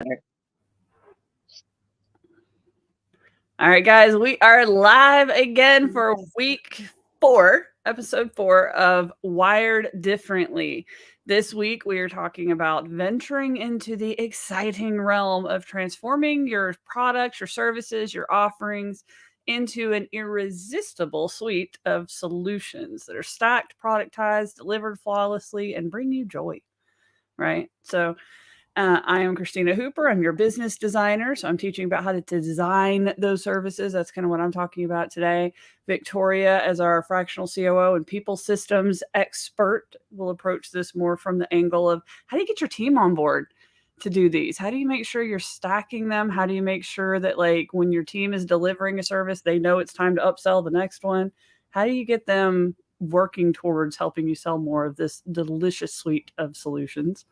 All right, guys, we are live again for week 4, episode 4 of Wired Differently. This week, we are talking about venturing into the exciting realm of transforming your products, your services, your offerings into an irresistible suite of solutions that are stacked, productized, delivered flawlessly, and bring you joy, right? So, I am Christina Hooper. I'm your business designer. So I'm teaching about how to design those services. That's kind of what I'm talking about today. Victoria, as our fractional COO and people systems expert, will approach this more from the angle of how do you get your team on board to do these? How do you make sure you're stacking them? How do you make sure that, like, when your team is delivering a service, they know it's time to upsell the next one? How do you get them working towards helping you sell more of this delicious suite of solutions?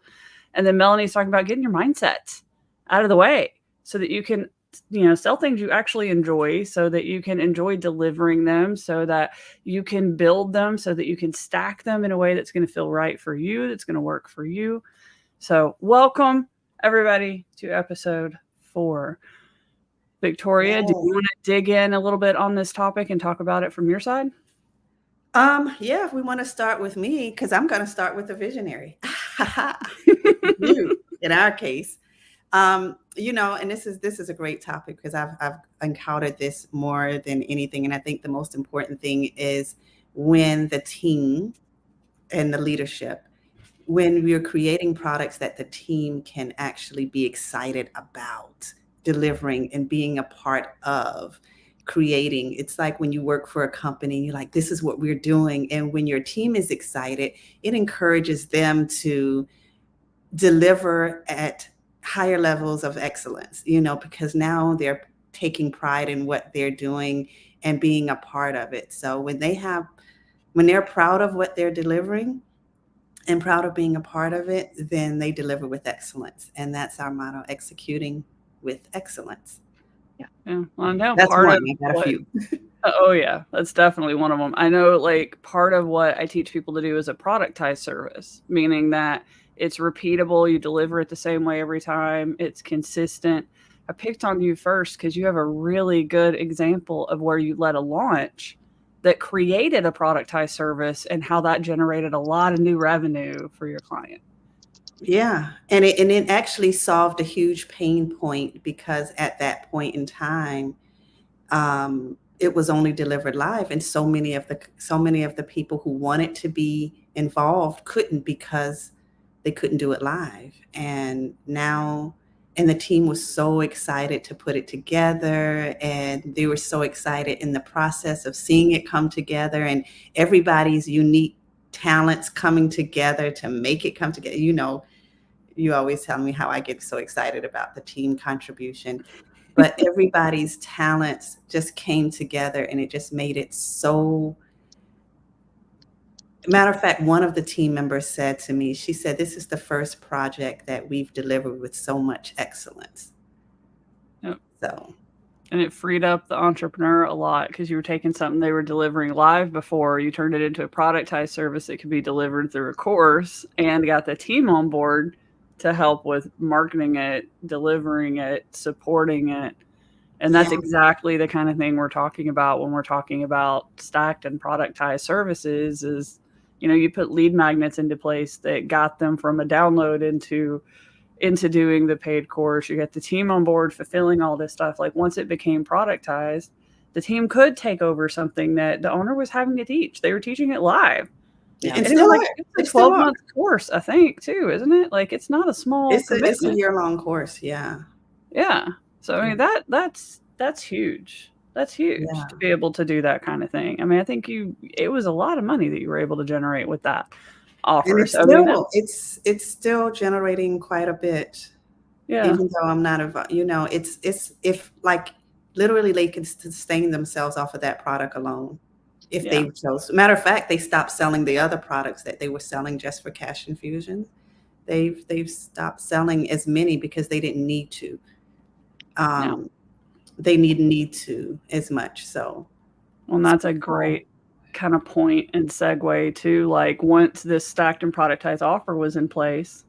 And then Melanie's talking about getting your mindset out of the way so that you can, sell things you actually enjoy, so that you can enjoy delivering them, so that you can build them, so that you can stack them in a way that's going to feel right for you, that's going to work for you. So welcome, everybody, to episode 4. Victoria, do you want to dig in a little bit on this topic and talk about it from your side? Yeah, if we want to start with me, because I'm going to start with the visionary. You, in our case, and this is a great topic because I've encountered this more than anything, and I think the most important thing is when the team and the leadership, when we're creating products that the team can actually be excited about delivering and being a part of creating. It's like when you work for a company, you're like, this is what we're doing. And when your team is excited, it encourages them to deliver at higher levels of excellence, because now they're taking pride in what they're doing and being a part of it. So when they're proud of what they're delivering and proud of being a part of it, then they deliver with excellence. And that's our motto, executing with excellence. Yeah. Well, I know That's part one. of I got a few. Oh yeah, that's definitely one of them. I know, like, part of what I teach people to do is a productized service, meaning that it's repeatable, you deliver it the same way every time, it's consistent. I picked on you first because you have a really good example of where you led a launch that created a productized service and how that generated a lot of new revenue for your client. Yeah. And it actually solved a huge pain point because at that point in time, it was only delivered live, and so many of the people who wanted to be involved couldn't because they couldn't do it live. And the team was so excited to put it together, and they were so excited in the process of seeing it come together and everybody's unique talents coming together to make it come together. You always tell me how I get so excited about the team contribution, but everybody's talents just came together and it just made it so. Matter of fact, one of the team members said to me, she said, this is the first project that we've delivered with so much excellence. Yep. So. And it freed up the entrepreneur a lot because you were taking something they were delivering live before, you turned it into a productized service that could be delivered through a course, and got the team on board to help with marketing it, delivering it, supporting it. And that's exactly the kind of thing we're talking about when we're talking about stacked and productized services is, you put lead magnets into place that got them from a download into doing the paid course. You get the team on board fulfilling all this stuff. Like, once it became productized, the team could take over something that the owner was having to teach. They were teaching it live. Yeah. And it's a 12-month course, I think, too, isn't it? Like, it's not a small commitment. It's a year-long course. Yeah. Yeah. So I mean, that's huge. That's huge to be able to do that kind of thing. I mean, I think it was a lot of money that you were able to generate with that offer. And it's still generating quite a bit. Yeah. Even though I'm not it's if, like, literally they can sustain themselves off of that product alone if they chose. Matter of fact, they stopped selling the other products that they were selling just for cash infusion. They've stopped selling as many because they didn't need to. They need to as much. So, well, that's a great kind of point and segue to, like, once this stacked and productized offer was in place,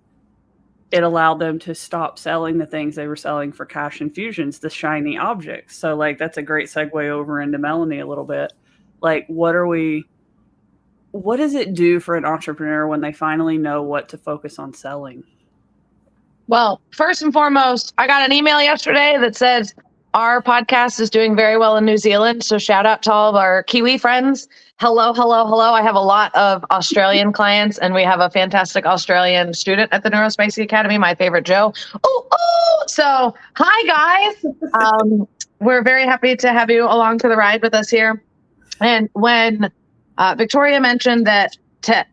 it allowed them to stop selling the things they were selling for cash infusions, the shiny objects. So like that's a great segue over into Melanie a little bit. Like what does it do for an entrepreneur when they finally know what to focus on selling? Well, first and foremost, I got an email yesterday that says our podcast is doing very well in New Zealand. So shout out to all of our Kiwi friends. Hello, hello, hello. I have a lot of Australian clients, and we have a fantastic Australian student at the Neuro-Spicy Academy, my favorite Joe. So hi, guys. We're very happy to have you along for the ride with us here. And when Victoria mentioned that to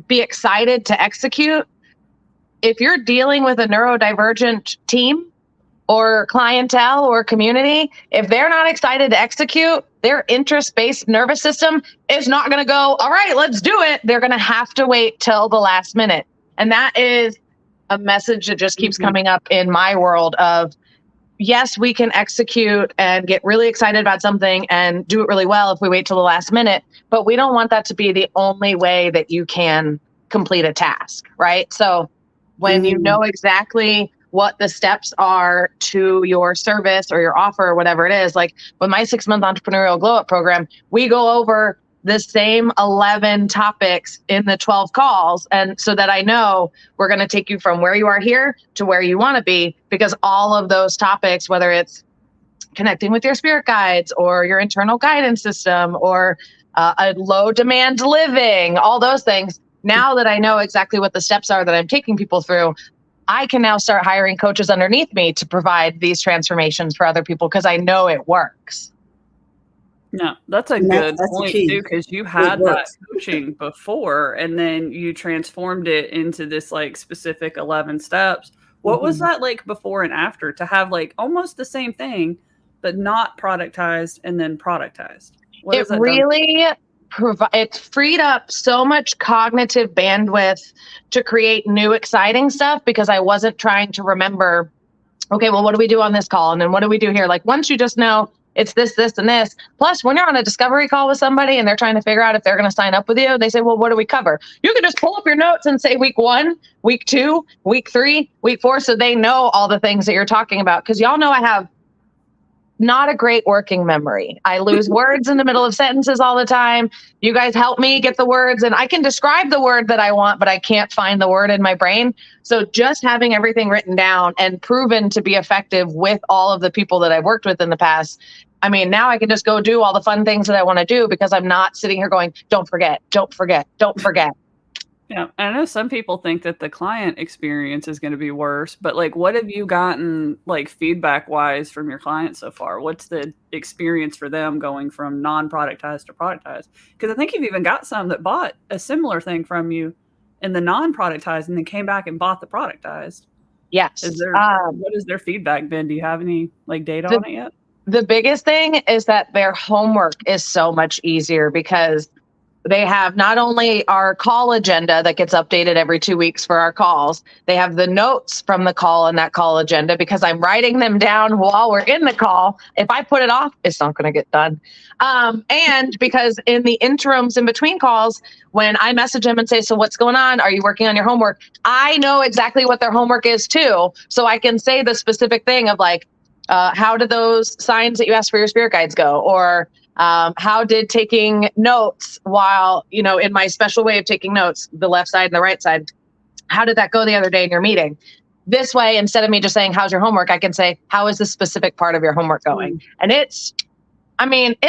be excited to execute, if you're dealing with a neurodivergent team or clientele or community, if they're not excited to execute, their interest-based nervous system is not going to go, all right, let's do it. They're going to have to wait till the last minute. And that is a message that just keeps coming up in my world of, yes, we can execute and get really excited about something and do it really well if we wait till the last minute, but we don't want that to be the only way that you can complete a task, right? So when you know exactly what the steps are to your service or your offer or whatever it is, like with my 6-month entrepreneurial glow up program, we go over the same 11 topics in the 12 calls. And so that I know we're going to take you from where you are here to where you want to be, because all of those topics, whether it's connecting with your spirit guides or your internal guidance system or a low demand living, all those things, now that I know exactly what the steps are that I'm taking people through, I can now start hiring coaches underneath me to provide these transformations for other people because I know it works. No, that's a good point too, because you had that coaching before and then you transformed it into this like specific 11 steps. What was that like before and after to have like almost the same thing, but not productized and then productized? It really it's freed up so much cognitive bandwidth to create new exciting stuff, because I wasn't trying to remember, okay, well, what do we do on this call? And then what do we do here? Like once you just know it's this, this, and this. Plus, when you're on a discovery call with somebody and they're trying to figure out if they're going to sign up with you, they say, well, what do we cover? You can just pull up your notes and say week 1, week 2, week 3, week 4. So they know all the things that you're talking about. Because y'all know I have not a great working memory. I lose words in the middle of sentences all the time. You guys help me get the words, and I can describe the word that I want, but I can't find the word in my brain. So just having everything written down and proven to be effective with all of the people that I've worked with in the past, I mean, now I can just go do all the fun things that I want to do because I'm not sitting here going, don't forget, don't forget, don't forget. Yeah, I know some people think that the client experience is going to be worse, but like, what have you gotten like feedback wise from your clients so far? What's the experience for them going from non-productized to productized? Because I think you've even got some that bought a similar thing from you in the non-productized and then came back and bought the productized. Yes. What has their feedback been? Do you have any like data on it yet? The biggest thing is that their homework is so much easier because they have not only our call agenda that gets updated every 2 weeks for our calls, they have the notes from the call and that call agenda because I'm writing them down while we're in the call. If I put it off, it's not going to get done. And because in the interims in between calls, when I message them and say, so what's going on? Are you working on your homework? I know exactly what their homework is too. So I can say the specific thing of like, how did those signs that you asked for your spirit guides go? Or how did taking notes while, in my special way of taking notes, the left side and the right side, how did that go the other day in your meeting? This way, instead of me just saying, how's your homework? I can say, how is this specific part of your homework going? And it's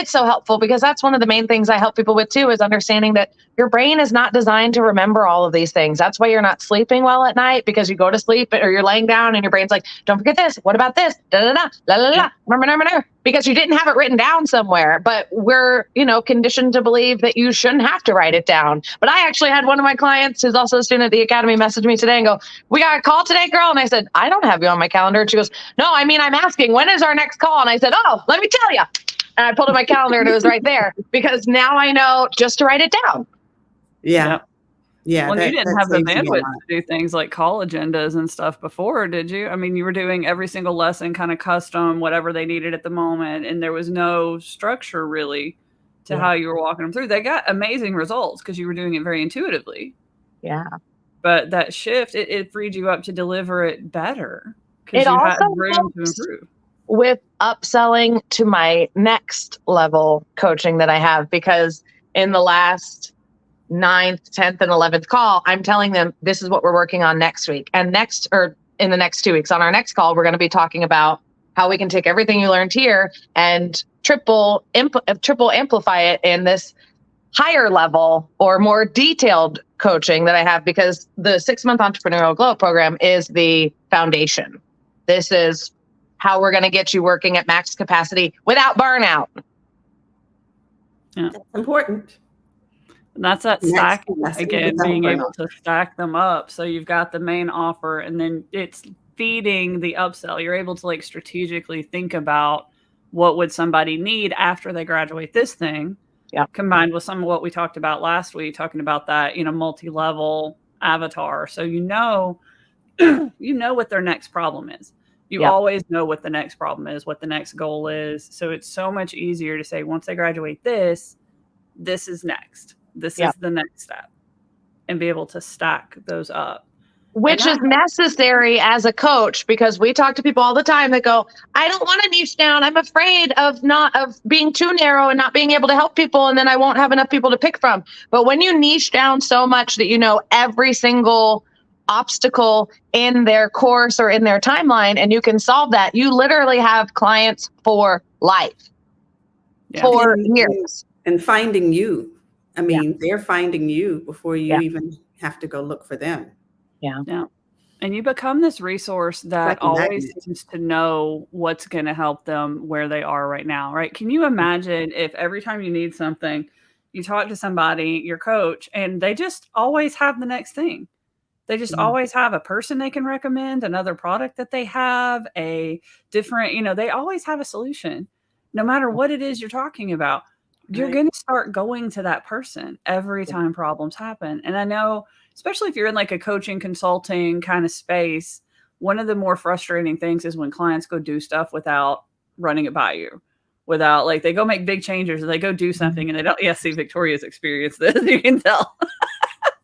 so helpful because that's one of the main things I help people with too, is understanding that your brain is not designed to remember all of these things. That's why you're not sleeping well at night, because you go to sleep or you're laying down and your brain's like, don't forget this. What about this? Da, da, da, la, la, la, remember, because you didn't have it written down somewhere, but we're, conditioned to believe that you shouldn't have to write it down. But I actually had one of my clients who's also a student at the academy message me today and go, we got a call today, girl. And I said, I don't have you on my calendar. And she goes, no, I'm asking, when is our next call? And I said, oh, let me tell you. And I pulled up my calendar and it was right there because now I know just to write it down. Yeah. Well, you didn't have the bandwidth to do things like call agendas and stuff before, did you? I mean, you were doing every single lesson kind of custom, whatever they needed at the moment. And there was no structure really to how you were walking them through. They got amazing results because you were doing it very intuitively. Yeah. But that shift, it freed you up to deliver it better because It you had also room to helps improve. with upselling to my next level coaching that I have, because in the last 9th, 10th, and 11th call, I'm telling them this is what we're working on next week. And in the next 2 weeks, on our next call, we're going to be talking about how we can take everything you learned here and triple amplify it in this higher level or more detailed coaching that I have, because the 6-month entrepreneurial glow up program is the foundation. This is how we're going to get you working at max capacity without burnout. That's important. And that's that stack again, being burnout. able to stack them up. So you've got the main offer and then it's feeding the upsell. You're able to like strategically think about what would somebody need after they graduate this thing. Yeah. Combined with some of what we talked about last week, talking about that, multi-level avatar. So you know what their next problem is. You always know what the next problem is, what the next goal is. So it's so much easier to say, once they graduate this is next. This is the next step. And be able to stack those up. Which is necessary as a coach, because we talk to people all the time that go, I don't want to niche down. I'm afraid of being too narrow and not being able to help people. And then I won't have enough people to pick from. But when you niche down so much that you know every single obstacle in their course or in their timeline, and you can solve that, you literally have clients for life, for years. And finding you. I mean, they're finding you before you even have to go look for them. Yeah. And you become this resource that always seems to know what's going to help them where they are right now, right? Can you imagine if every time you need something, you talk to somebody, your coach, and they just always have the next thing? They just always have a person they can recommend, another product that they have, a different, they always have a solution. No matter what it is you're talking about, you're going to start going to that person every time problems happen. And I know, especially if you're in like a coaching consulting kind of space, one of the more frustrating things is when clients go do stuff without running it by you, without like they go make big changes or they go do something and they don't. See, Victoria's experienced this. You can tell.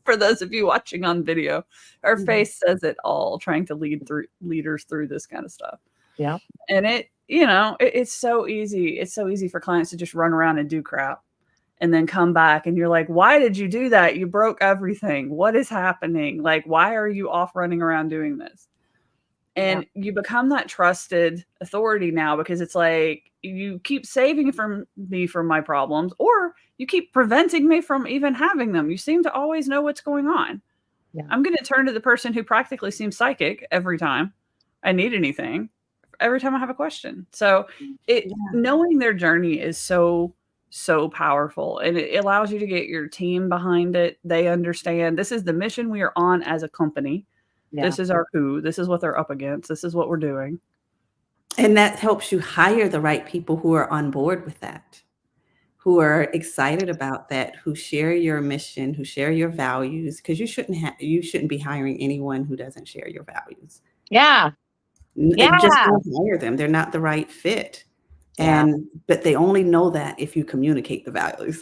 For those of you watching on video, her face says it all, trying to lead leaders through this kind of stuff. Yeah. And it's so easy. It's so easy for clients to just run around and do crap and then come back and you're like, why did you do that? You broke everything. What is happening? Like, why are you off running around doing this? And you become that trusted authority now, because it's like, you keep saving me from my problems, or you keep preventing me from even having them. You seem to always know what's going on. Yeah. I'm going to turn to the person who practically seems psychic every time I need anything, every time I have a question. So knowing their journey is so powerful, and it allows you to get your team behind it. They understand this is the mission we are on as a company. Yeah. This is our who. This is what they're up against. This is what we're doing. And that helps you hire the right people who are on board with that, who are excited about that, who share your mission, who share your values, because you shouldn't be hiring anyone who doesn't share your values. Yeah. Just don't hire them. They're not the right fit. But they only know that if you communicate the values.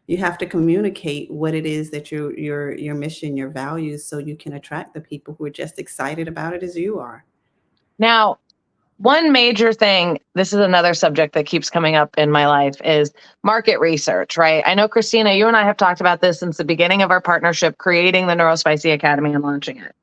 You have to communicate what it is that your mission, your values, so you can attract the people who are just excited about it as you are. Now, one major thing, this is another subject that keeps coming up in my life, is market research, right? I know, Christina, you and I have talked about this since the beginning of our partnership, creating the Neuro-Spicy Academy and launching it.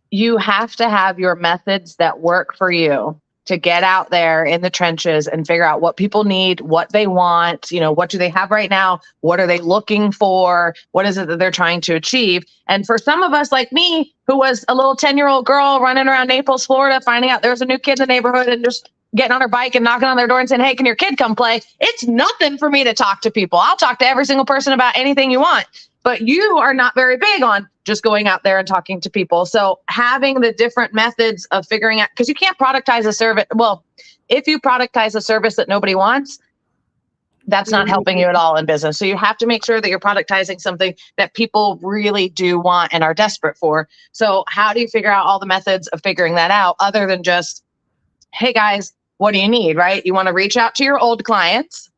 You have to have your methods that work for you to get out there in the trenches and figure out what people need, what they want, what do they have right now? What are they looking for? What is it that they're trying to achieve? And for some of us like me, who was a little 10-year-old girl running around Naples, Florida, finding out there was a new kid in the neighborhood and just getting on her bike and knocking on their door and saying, hey, can your kid come play? It's nothing for me to talk to people. I'll talk to every single person about anything you want. But you are not very big on just going out there and talking to people. So having the different methods of figuring out, because you can't productize a service. Well, if you productize a service that nobody wants, that's not helping you at all in business. So you have to make sure that you're productizing something that people really do want and are desperate for. So how do you figure out all the methods of figuring that out, other than just, hey guys, what do you need, right? You want to reach out to your old clients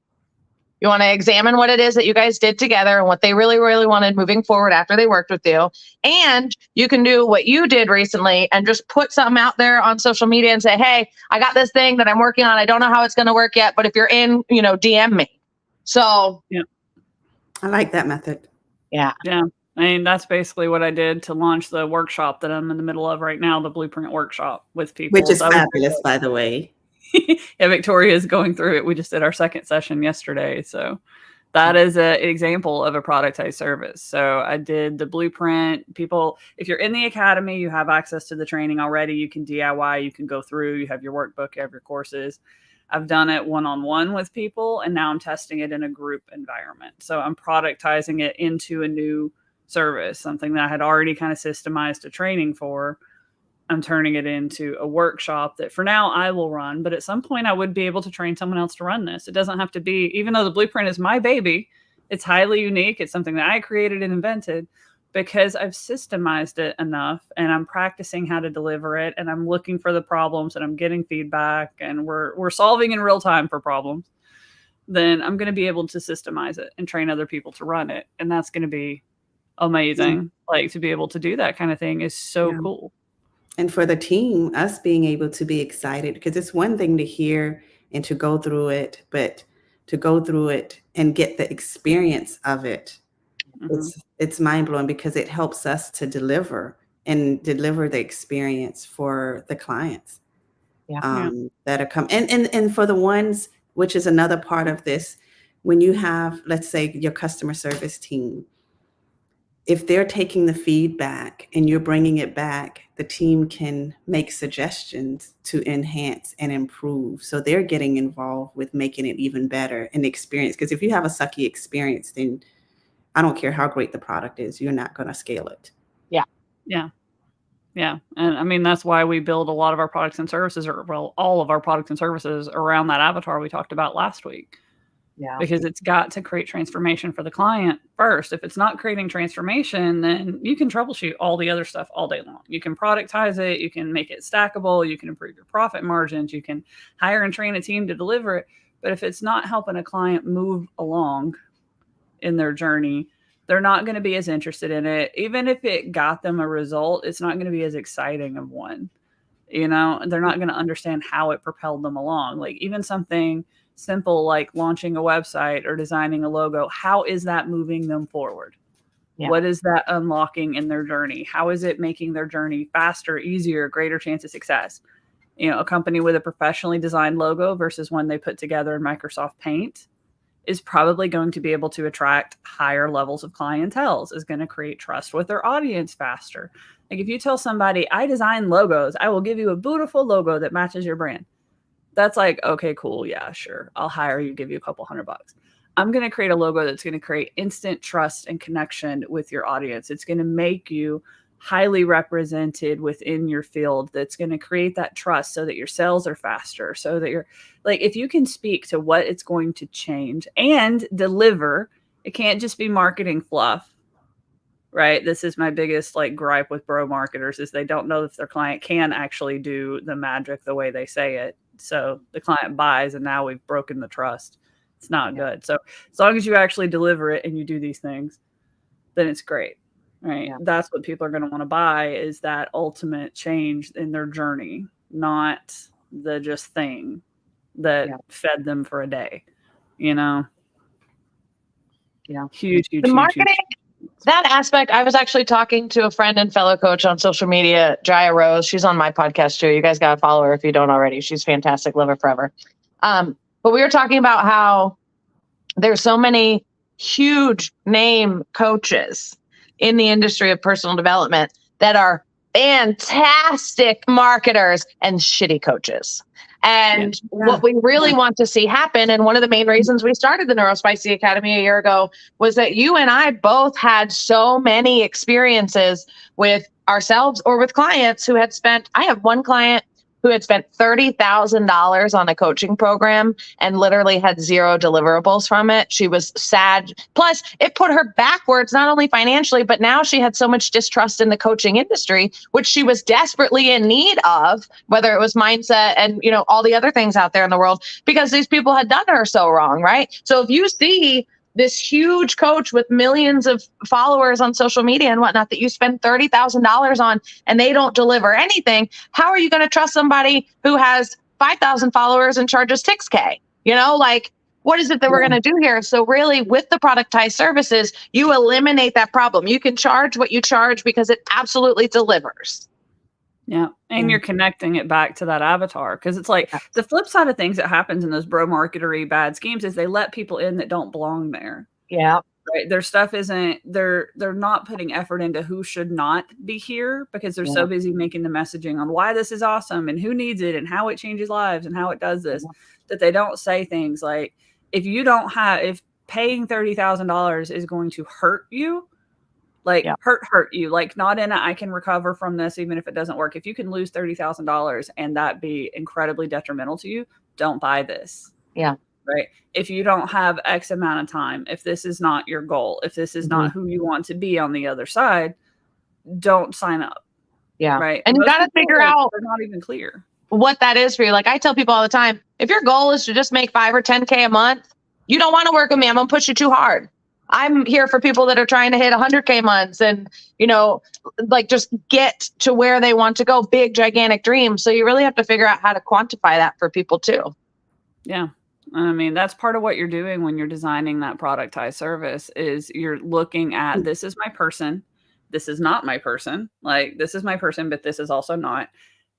You want to examine what it is that you guys did together and what they really, really wanted moving forward after they worked with you. And you can do what you did recently and just put something out there on social media and say, hey, I got this thing that I'm working on. I don't know how it's going to work yet, but if you're in, DM me. So yeah, I like that method. Yeah. Yeah. I mean, that's basically what I did to launch the workshop that I'm in the middle of right now, the Blueprint workshop with people. Which is fabulous, by the way. Yeah, Victoria is going through it. We just did our second session yesterday. So that is an example of a productized service. So I did the Blueprint. People, if you're in the academy, you have access to the training already. You can DIY, you can go through, you have your workbook, you have your courses. I've done it one-on-one with people, and now I'm testing it in a group environment. So I'm productizing it into a new service, something that I had already kind of systemized a training for. I'm turning it into a workshop that for now I will run, but at some point I would be able to train someone else to run this. It doesn't have to be, even though the Blueprint is my baby, it's highly unique. It's something that I created and invented because I've systemized it enough and I'm practicing how to deliver it and I'm looking for the problems and I'm getting feedback and we're solving in real time for problems. Then I'm going to be able to systemize it and train other people to run it. And that's going to be amazing. Like to be able to do that kind of thing is so cool. And for the team, us being able to be excited, because it's one thing to hear and to go through it, but to go through it and get the experience of it, it's mind-blowing because it helps us to deliver the experience for the clients that are coming. And for the ones, which is another part of this, when you have, let's say, your customer service team, if they're taking the feedback and you're bringing it back, the team can make suggestions to enhance and improve. So they're getting involved with making it even better in the experience. Because if you have a sucky experience, then I don't care how great the product is, you're not going to scale it. Yeah. Yeah. Yeah. And I mean, that's why we build a lot of our products and services, or well, all of our products and services around that avatar we talked about last week. Yeah. Because it's got to create transformation for the client first. If it's not creating transformation, then you can troubleshoot all the other stuff all day long. You can productize it. You can make it stackable. You can improve your profit margins. You can hire and train a team to deliver it. But if it's not helping a client move along in their journey, they're not going to be as interested in it. Even if it got them a result, it's not going to be as exciting of one. They're not going to understand how it propelled them along. Like even something simple like launching a website or designing a logo, how is that moving them forward? Yeah. What is that unlocking in their journey? How is it making their journey faster, easier, greater chance of success? A company with a professionally designed logo versus one they put together in Microsoft Paint is probably going to be able to attract higher levels of clientele, is going to create trust with their audience faster. Like if you tell somebody, I design logos, I will give you a beautiful logo that matches your brand. That's like, okay, cool. Yeah, sure. I'll hire you, give you a couple $100. I'm going to create a logo that's going to create instant trust and connection with your audience. It's going to make you highly represented within your field. That's going to create that trust so that your sales are faster. So that you're like, if you can speak to what it's going to change and deliver, it can't just be marketing fluff, right? This is my biggest gripe with bro marketers is they don't know if their client can actually do the magic the way they say it. So the client buys and now we've broken the trust. It's not good. So as long as you actually deliver it and you do these things, then it's great, right? Yeah. That's what people are going to want to buy is that ultimate change in their journey, not the just thing that fed them for a day, Yeah. Huge. The marketing, that aspect, I was actually talking to a friend and fellow coach on social media, Jaya Rose. She's on my podcast too. You guys got to follow her if you don't already. She's fantastic. Love her forever. But we were talking about how there's so many huge name coaches in the industry of personal development that are fantastic marketers and shitty coaches. And what we really want to see happen, and one of the main reasons we started the Neuro-Spicy Academy a year ago, was that you and I both had so many experiences with ourselves or with clients who had spent, I have one client who had spent $30,000 on a coaching program and literally had zero deliverables from it. She was sad. Plus, it put her backwards, not only financially, but now she had so much distrust in the coaching industry, which she was desperately in need of, whether it was mindset and, all the other things out there in the world, because these people had done her so wrong, right? So if you see this huge coach with millions of followers on social media and whatnot that you spend $30,000 on and they don't deliver anything, how are you going to trust somebody who has 5,000 followers and charges 6K? What is it that we're going to do here? So really, with the productized services, you eliminate that problem. You can charge what you charge because it absolutely delivers. Yeah. And you're connecting it back to that avatar, because it's like the flip side of things that happens in those bro marketery bad schemes is they let people in that don't belong there. Yeah. Right. Their stuff isn't, they're not putting effort into who should not be here because they're so busy making the messaging on why this is awesome and who needs it and how it changes lives and how it does this, that they don't say things like, if paying $30,000 is going to hurt you, hurt you, not in I can recover from this, even if it doesn't work. If you can lose $30,000 and that be incredibly detrimental to you, don't buy this. Yeah. Right. If you don't have X amount of time, if this is not your goal, if this is not who you want to be on the other side, don't sign up. Yeah. Right. And you got to figure out, they're not even clear what that is for you. Like I tell people all the time, if your goal is to just make 5 or 10K a month, you don't want to work with me. I'm going to push you too hard. I'm here for people that are trying to hit 100K months and, just get to where they want to go, big, gigantic dreams. So you really have to figure out how to quantify that for people too. Yeah. I mean, that's part of what you're doing when you're designing that productized service is you're looking at, this is my person. This is not my person. This is my person, but this is also not.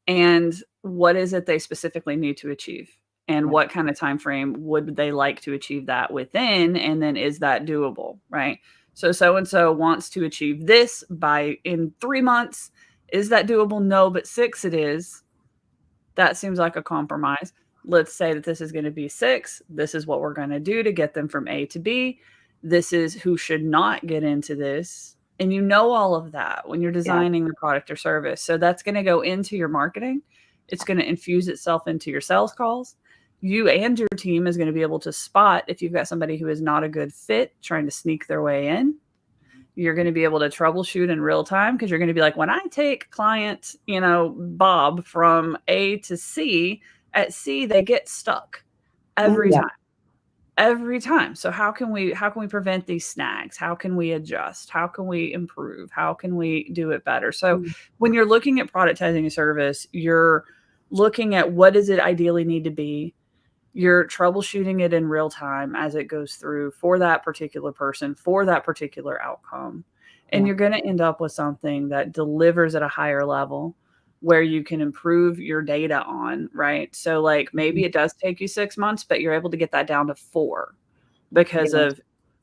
And what is it they specifically need to achieve? And what kind of time frame would they like to achieve that within? And then is that doable, right? So-and-so wants to achieve this in 3 months. Is that doable? No, but 6 it is. That seems like a compromise. Let's say that this is going to be 6. This is what we're going to do to get them from A to B. This is who should not get into this. And all of that when you're designing the product or service. So that's going to go into your marketing. It's going to infuse itself into your sales calls. You and your team is going to be able to spot if you've got somebody who is not a good fit trying to sneak their way in. You're going to be able to troubleshoot in real time because you're going to be like, when I take client, Bob from A to C, at C, they get stuck every time. So how can we prevent these snags? How can we adjust? How can we improve? How can we do it better? So when you're looking at productizing a service, you're looking at what does it ideally need to be? You're troubleshooting it in real time as it goes through for that particular person, for that particular outcome. And you're going to end up with something that delivers at a higher level where you can improve your data on, right? So maybe it does take you 6 months, but you're able to get that down to 4 because of,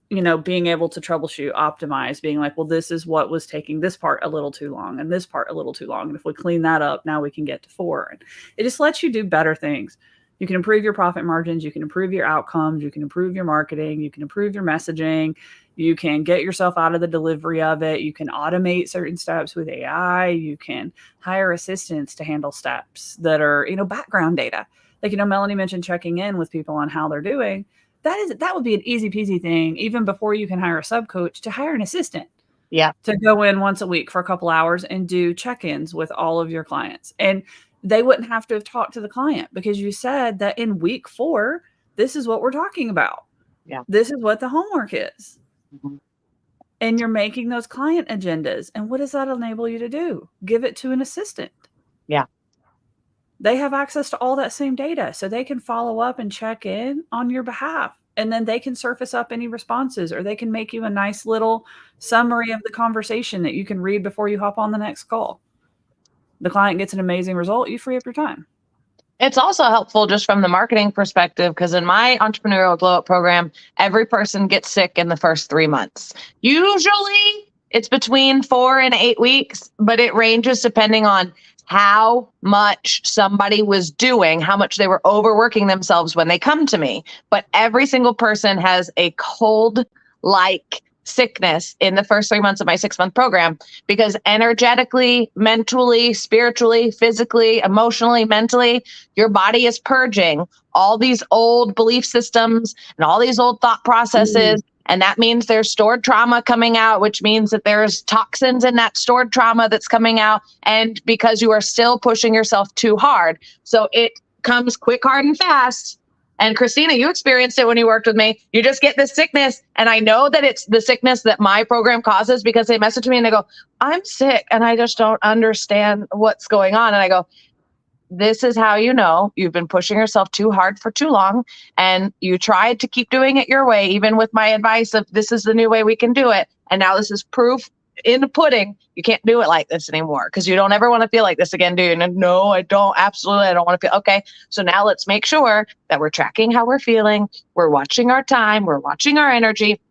being able to troubleshoot, optimize, being like, well, this is what was taking this part a little too long and this part a little too long. And if we clean that up, now we can get to 4. And it just lets you do better things. You can improve your profit margins. You can improve your outcomes. You can improve your marketing. You can improve your messaging. You can get yourself out of the delivery of it. You can automate certain steps with AI. You can hire assistants to handle steps that are, background data. Melanie mentioned checking in with people on how they're doing. That would be an easy peasy thing, even before you can hire a sub coach, to hire an assistant. Yeah. To go in once a week for a couple hours and do check-ins with all of your clients. And they wouldn't have to have talked to the client because you said that in week 4, this is what we're talking about. Yeah. This is what the homework is. And you're making those client agendas. And what does that enable you to do? Give it to an assistant. Yeah. They have access to all that same data, so they can follow up and check in on your behalf. And then they can surface up any responses, or they can make you a nice little summary of the conversation that you can read before you hop on the next call. The client gets an amazing result. You free up your time. It's also helpful just from the marketing perspective, because in my entrepreneurial glow up program, every person gets sick in the first 3 months. Usually it's between 4 and 8 weeks, but it ranges depending on how much somebody was doing, how much they were overworking themselves when they come to me. But every single person has a cold-like sickness in the first 3 months of my 6-month program, because energetically, mentally, spiritually, physically, emotionally, mentally, your body is purging all these old belief systems and all these old thought processes. And that means there's stored trauma coming out, which means that there's toxins in that stored trauma that's coming out. And because you are still pushing yourself too hard. So it comes quick, hard, and fast. And Christina, you experienced it when you worked with me. You just get this sickness. And I know that it's the sickness that my program causes, because they message me and they go, I'm sick and I just don't understand what's going on. And I go, this is how you know you've been pushing yourself too hard for too long, and you tried to keep doing it your way, even with my advice of this is the new way we can do it. And now this is proof in the pudding. You can't do it like this anymore, because you don't ever want to feel like this again, do you? And no, I don't. Absolutely. I don't want to feel. Okay. So now let's make sure that we're tracking how we're feeling. We're watching our time. We're watching our energy.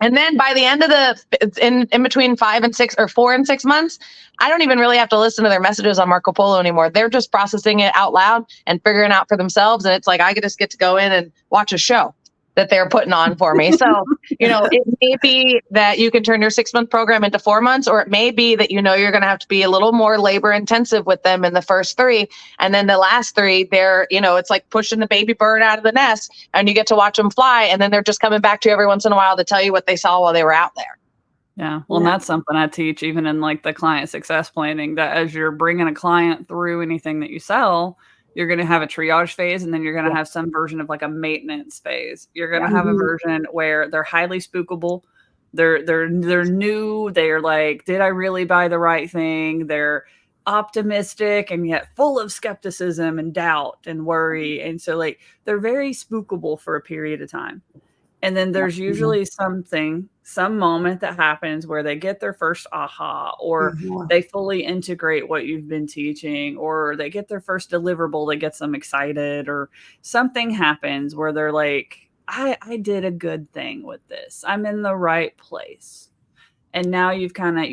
And then by the end of in between 5 and 6 or 4 and 6 months, I don't even really have to listen to their messages on Marco Polo anymore. They're just processing it out loud and figuring out for themselves. And it's like, I just get to go in and watch a show that they're putting on for me. So, it may be that you can turn your 6-month program into 4 months, or it may be that, you're going to have to be a little more labor intensive with them in the first 3. And then the last 3, they're, it's like pushing the baby bird out of the nest, and you get to watch them fly. And then they're just coming back to you every once in a while to tell you what they saw while they were out there. Yeah. Well, and that's something I teach even in like the client success planning, that as you're bringing a client through anything that you sell, you're going to have a triage phase, and then you're going to have some version of like a maintenance phase. You're going to have a version where they're highly spookable. They're new. They're like, did I really buy the right thing? They're optimistic and yet full of skepticism and doubt and worry. And so like, they're very spookable for a period of time. And then there's usually some moment that happens where they get their first aha, or they fully integrate what you've been teaching, or they get their first deliverable that gets them excited, or something happens where they're like, I did a good thing with this. I'm in the right place. And now you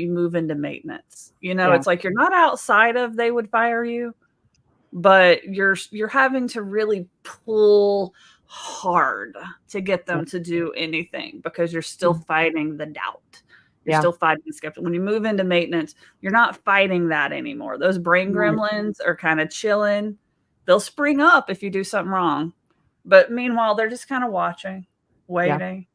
move into maintenance. It's like you're not outside of they would fire you, but you're having to really pull hard to get them to do anything, because you're still fighting the doubt. You're still fighting the skepticism. When you move into maintenance, you're not fighting that anymore. Those brain gremlins are kind of chilling. They'll spring up if you do something wrong. But meanwhile, they're just kind of watching, waiting,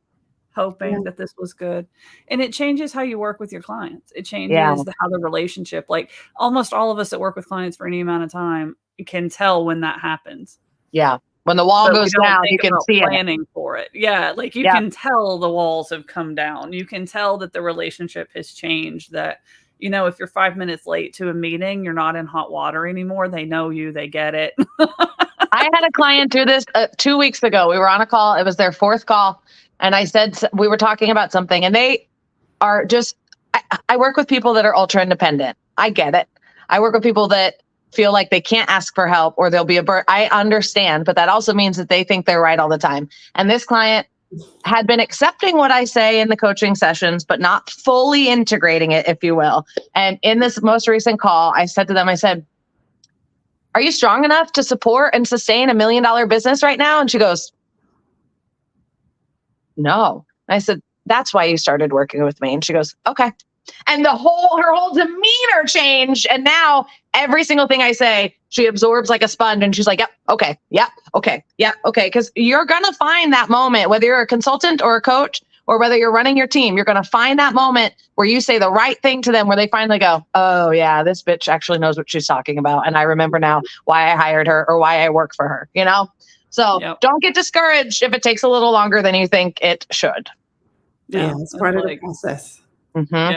hoping that this was good. And it changes how you work with your clients. It changes how the relationship, like almost all of us that work with clients for any amount of time can tell when that happens. Yeah. When the wall goes down, you can see planning for it. Yeah. Like you can tell the walls have come down. You can tell that the relationship has changed, that, if you're 5 minutes late to a meeting, you're not in hot water anymore. They know you, they get it. I had a client do this 2 weeks ago. We were on a call. It was their 4th call. And I said, we were talking about something, and they are just, I work with people that are ultra independent. I get it. I work with people that feel like they can't ask for help, or they'll be I understand, but that also means that they think they're right all the time. And this client had been accepting what I say in the coaching sessions, but not fully integrating it, if you will. And in this most recent call, I said to them, I said, are you strong enough to support and sustain $1 million business right now? And she goes, no. And I said, that's why you started working with me. And she goes, okay. And her whole demeanor changed. And now every single thing I say, she absorbs like a sponge, and she's like, yep, okay, yep, okay, yep, okay. Because you're going to find that moment, whether you're a consultant or a coach, or whether you're running your team, you're going to find that moment where you say the right thing to them, where they finally go, oh yeah, this bitch actually knows what she's talking about. And I remember now why I hired her, or why I work for her, So don't get discouraged if it takes a little longer than you think it should. Yeah, it's part of the process. Yeah,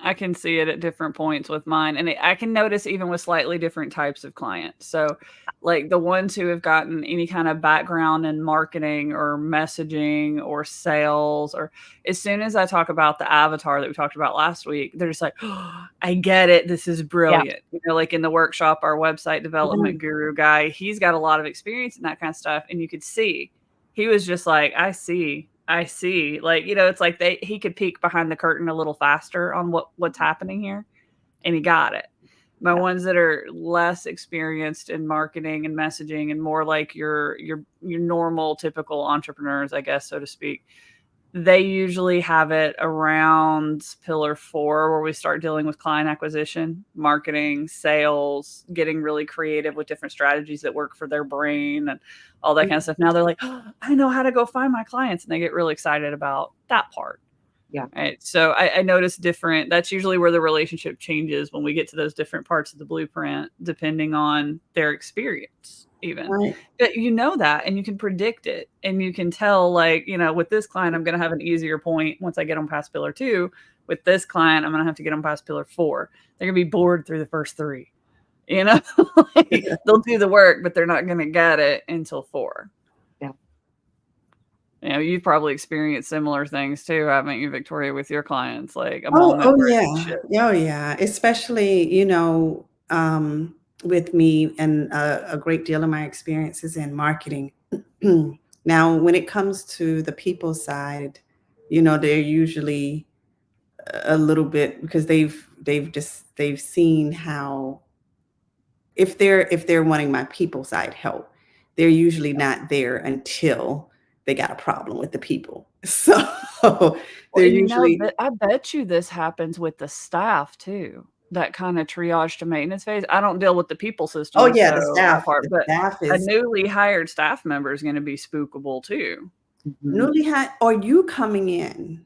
I can see it at different points with mine. And I can notice even with slightly different types of clients. So like the ones who have gotten any kind of background in marketing or messaging or sales, or as soon as I talk about the avatar that we talked about last week, they're just like, oh, I get it. This is brilliant. Like in the workshop, our website development guru guy, he's got a lot of experience in that kind of stuff. And you could see, he was just like, I see. Like, it's like he could peek behind the curtain a little faster on what's happening here, and he got it. My ones that are less experienced in marketing and messaging, and more like your normal typical entrepreneurs, I guess, so to speak, they usually have it around pillar 4, where we start dealing with client acquisition, marketing, sales, getting really creative with different strategies that work for their brain and all that kind of stuff. Now they're like, oh, I know how to go find my clients. And they get really excited about that part. Yeah. Right. So I notice that's usually where the relationship changes when we get to those different parts of the blueprint, depending on their experience. Even but you know that, and you can predict it, and you can tell, like, with this client, I'm going to have an easier point once I get them past pillar 2. With this client, I'm going to have to get them past pillar 4. They're going to be bored through the first 3. Like, they'll do the work, but they're not going to get it until 4. Yeah. You've probably experienced similar things too, haven't you, Victoria, with your clients? Like a moment where yeah. Especially, with me, and a great deal of my experiences in marketing. Now, when it comes to the people side, they're usually a little bit, because they've seen how, if they're wanting my people side help, they're usually not there until they got a problem with the people. So they're usually. I bet you this happens with the staff too. That kind of triage to maintenance phase. I don't deal with the people system. Oh yeah, the staff part, but a newly hired staff member is going to be spookable too. Newly hired, or you coming in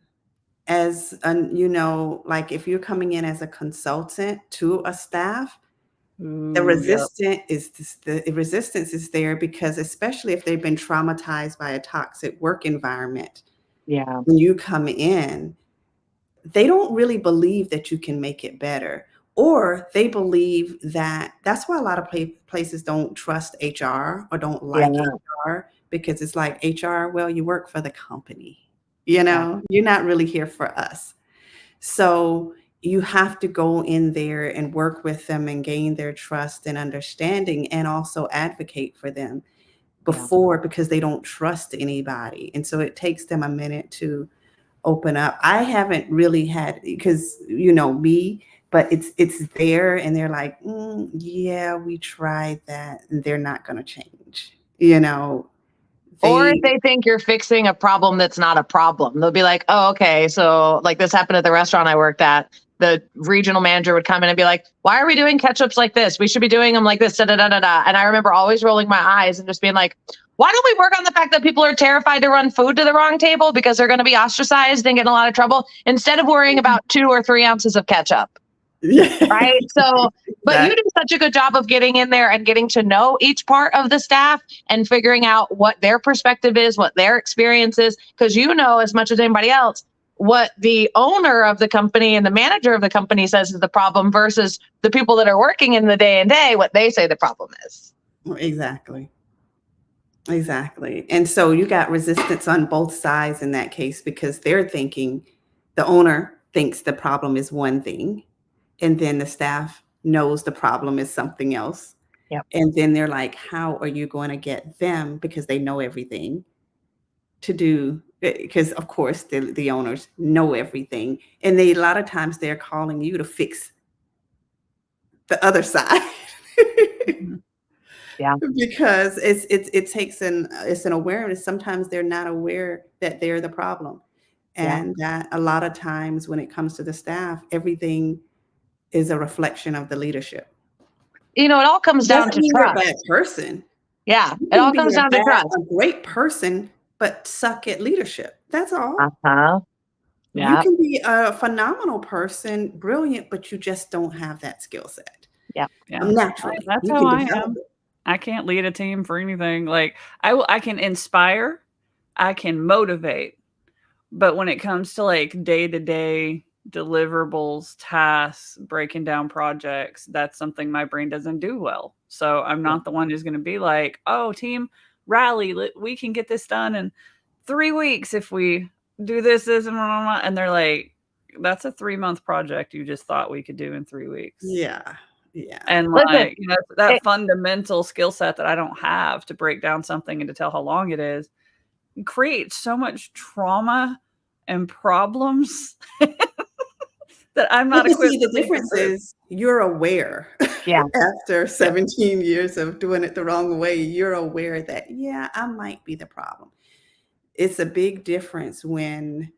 as like if you're coming in as a consultant to a staff, the resistance is there, because especially if they've been traumatized by a toxic work environment. Yeah. When you come in, they don't really believe that you can make it better. Or they believe that's why a lot of places don't trust HR or don't like HR, because it's like, HR, well, you work for the company, you're not really here for us. So you have to go in there and work with them and gain their trust and understanding, and also advocate for them because they don't trust anybody. And so it takes them a minute to open up. I haven't really had, because me, but it's there, and they're like, yeah, we tried that, and they're not going to change. Or if they think you're fixing a problem that's not a problem, they'll be like, oh, okay. So like this happened at the restaurant I worked at. The regional manager would come in and be like, why are we doing ketchups like this? We should be doing them like this. Da, da, da, da, da. And I remember always rolling my eyes and just being like, why don't we work on the fact that people are terrified to run food to the wrong table because they're going to be ostracized and get in a lot of trouble, instead of worrying about 2 or 3 ounces of ketchup? Yeah. Right. So, but you do such a good job of getting in there and getting to know each part of the staff and figuring out what their perspective is, what their experience is, because as much as anybody else what the owner of the company and the manager of the company says is the problem versus the people that are working in the day and day, what they say the problem is. Exactly. And so you got resistance on both sides in that case, because the owner thinks the problem is one thing, and then the staff knows the problem is something else. Yep. And then they're like, how are you going to get them, because they know everything, to do, because of course the owners know everything, and a lot of times they're calling you to fix the other side. Yeah. Because it takes an awareness. Sometimes they're not aware that they're the problem. And that a lot of times when it comes to the staff, everything is a reflection of the leadership. It all comes down to trust. You're a bad person. Yeah. It all comes down to trust. A great person, but suck at leadership. That's all. Yeah. You can be a phenomenal person, brilliant, but you just don't have that skill set. Yeah. Naturally. That's how I am. I can't lead a team for anything. Like I can inspire, I can motivate, but when it comes to like day-to-day deliverables, tasks, breaking down projects, that's something my brain doesn't do well. So I'm not the one who's going to be like, oh, team, rally, we can get this done in 3 weeks if we do this, and they're like, that's a 3-month project you just thought we could do in 3 weeks. Yeah. And like, that fundamental skill set that I don't have to break down something and to tell how long it is creates so much trauma and problems that I'm not equipped. The difference is you're aware. Yeah. After 17 years of doing it the wrong way, you're aware that, I might be the problem. it's a big difference when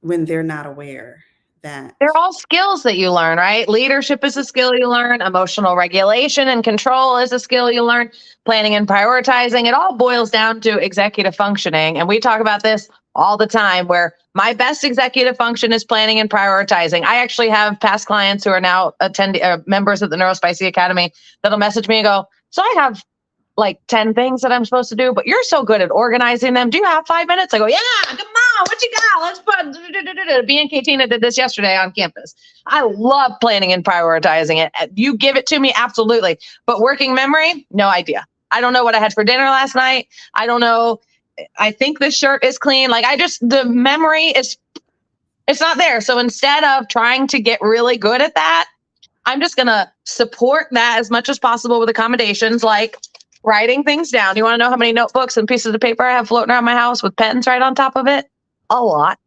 they're not aware that They're all skills that you learn, right? Leadership is a skill you learn. Emotional regulation and control is a skill you learn. Planning and prioritizing. It all boils down to executive functioning. And we talk about this all the time, where my best executive function is planning and prioritizing. I actually have past clients who are now members of the Neuro-Spicy Academy that'll message me and go, so I have like 10 things that I'm supposed to do, but you're so good at organizing them. Do you have 5 minutes? I go, yeah, come on. What you got? Let's put B&K Tina did this yesterday on campus. I love planning and prioritizing it. You give it to me. Absolutely. But working memory, no idea. I don't know what I had for dinner last night. I don't know. I think this shirt is clean. Like the memory it's not there. So instead of trying to get really good at that, I'm just going to support that as much as possible with accommodations, like writing things down. You want to know how many notebooks and pieces of paper I have floating around my house with pens right on top of it? A lot.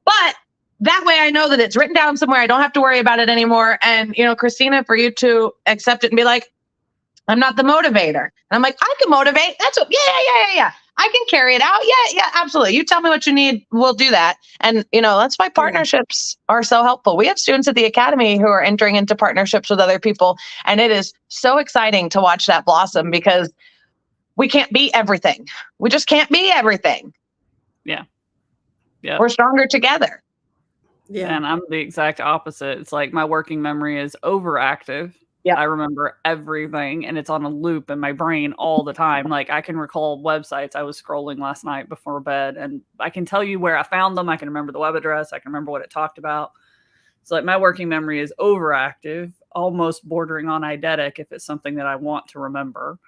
But that way I know that it's written down somewhere. I don't have to worry about it anymore. And, Christina, for you to accept it and be like, I'm not the motivator. And I'm like, I can motivate. That's what, yeah. I can carry it out. Yeah, absolutely. You tell me what you need. We'll do that. And, that's why partnerships are so helpful. We have students at the Academy who are entering into partnerships with other people. And it is so exciting to watch that blossom, because we can't be everything. We just can't be everything. Yeah. We're stronger together. Yeah. And I'm the exact opposite. It's like my working memory is overactive. Yeah. I remember everything, and it's on a loop in my brain all the time. Like I can recall websites I was scrolling last night before bed, and I can tell you where I found them. I can remember the web address. I can remember what it talked about. So like my working memory is overactive, almost bordering on eidetic. If it's something that I want to remember,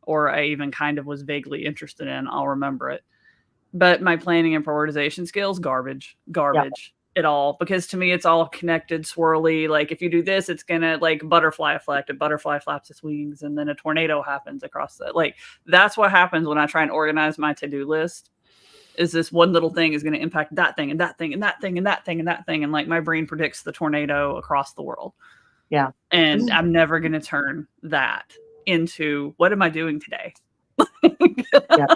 or I even kind of was vaguely interested in, I'll remember it. But my planning and prioritization skills, garbage. It all, because to me it's all connected, swirly. Like if you do this, it's gonna like butterfly effect. A butterfly flaps its wings and then a tornado happens across the, like that's what happens when I try and organize my to-do list. Is this one little thing is going to impact that thing and that thing and that thing and that thing and that thing, and like my brain predicts the tornado across the world. Yeah. And I'm never going to turn that into what am I doing today? Yeah.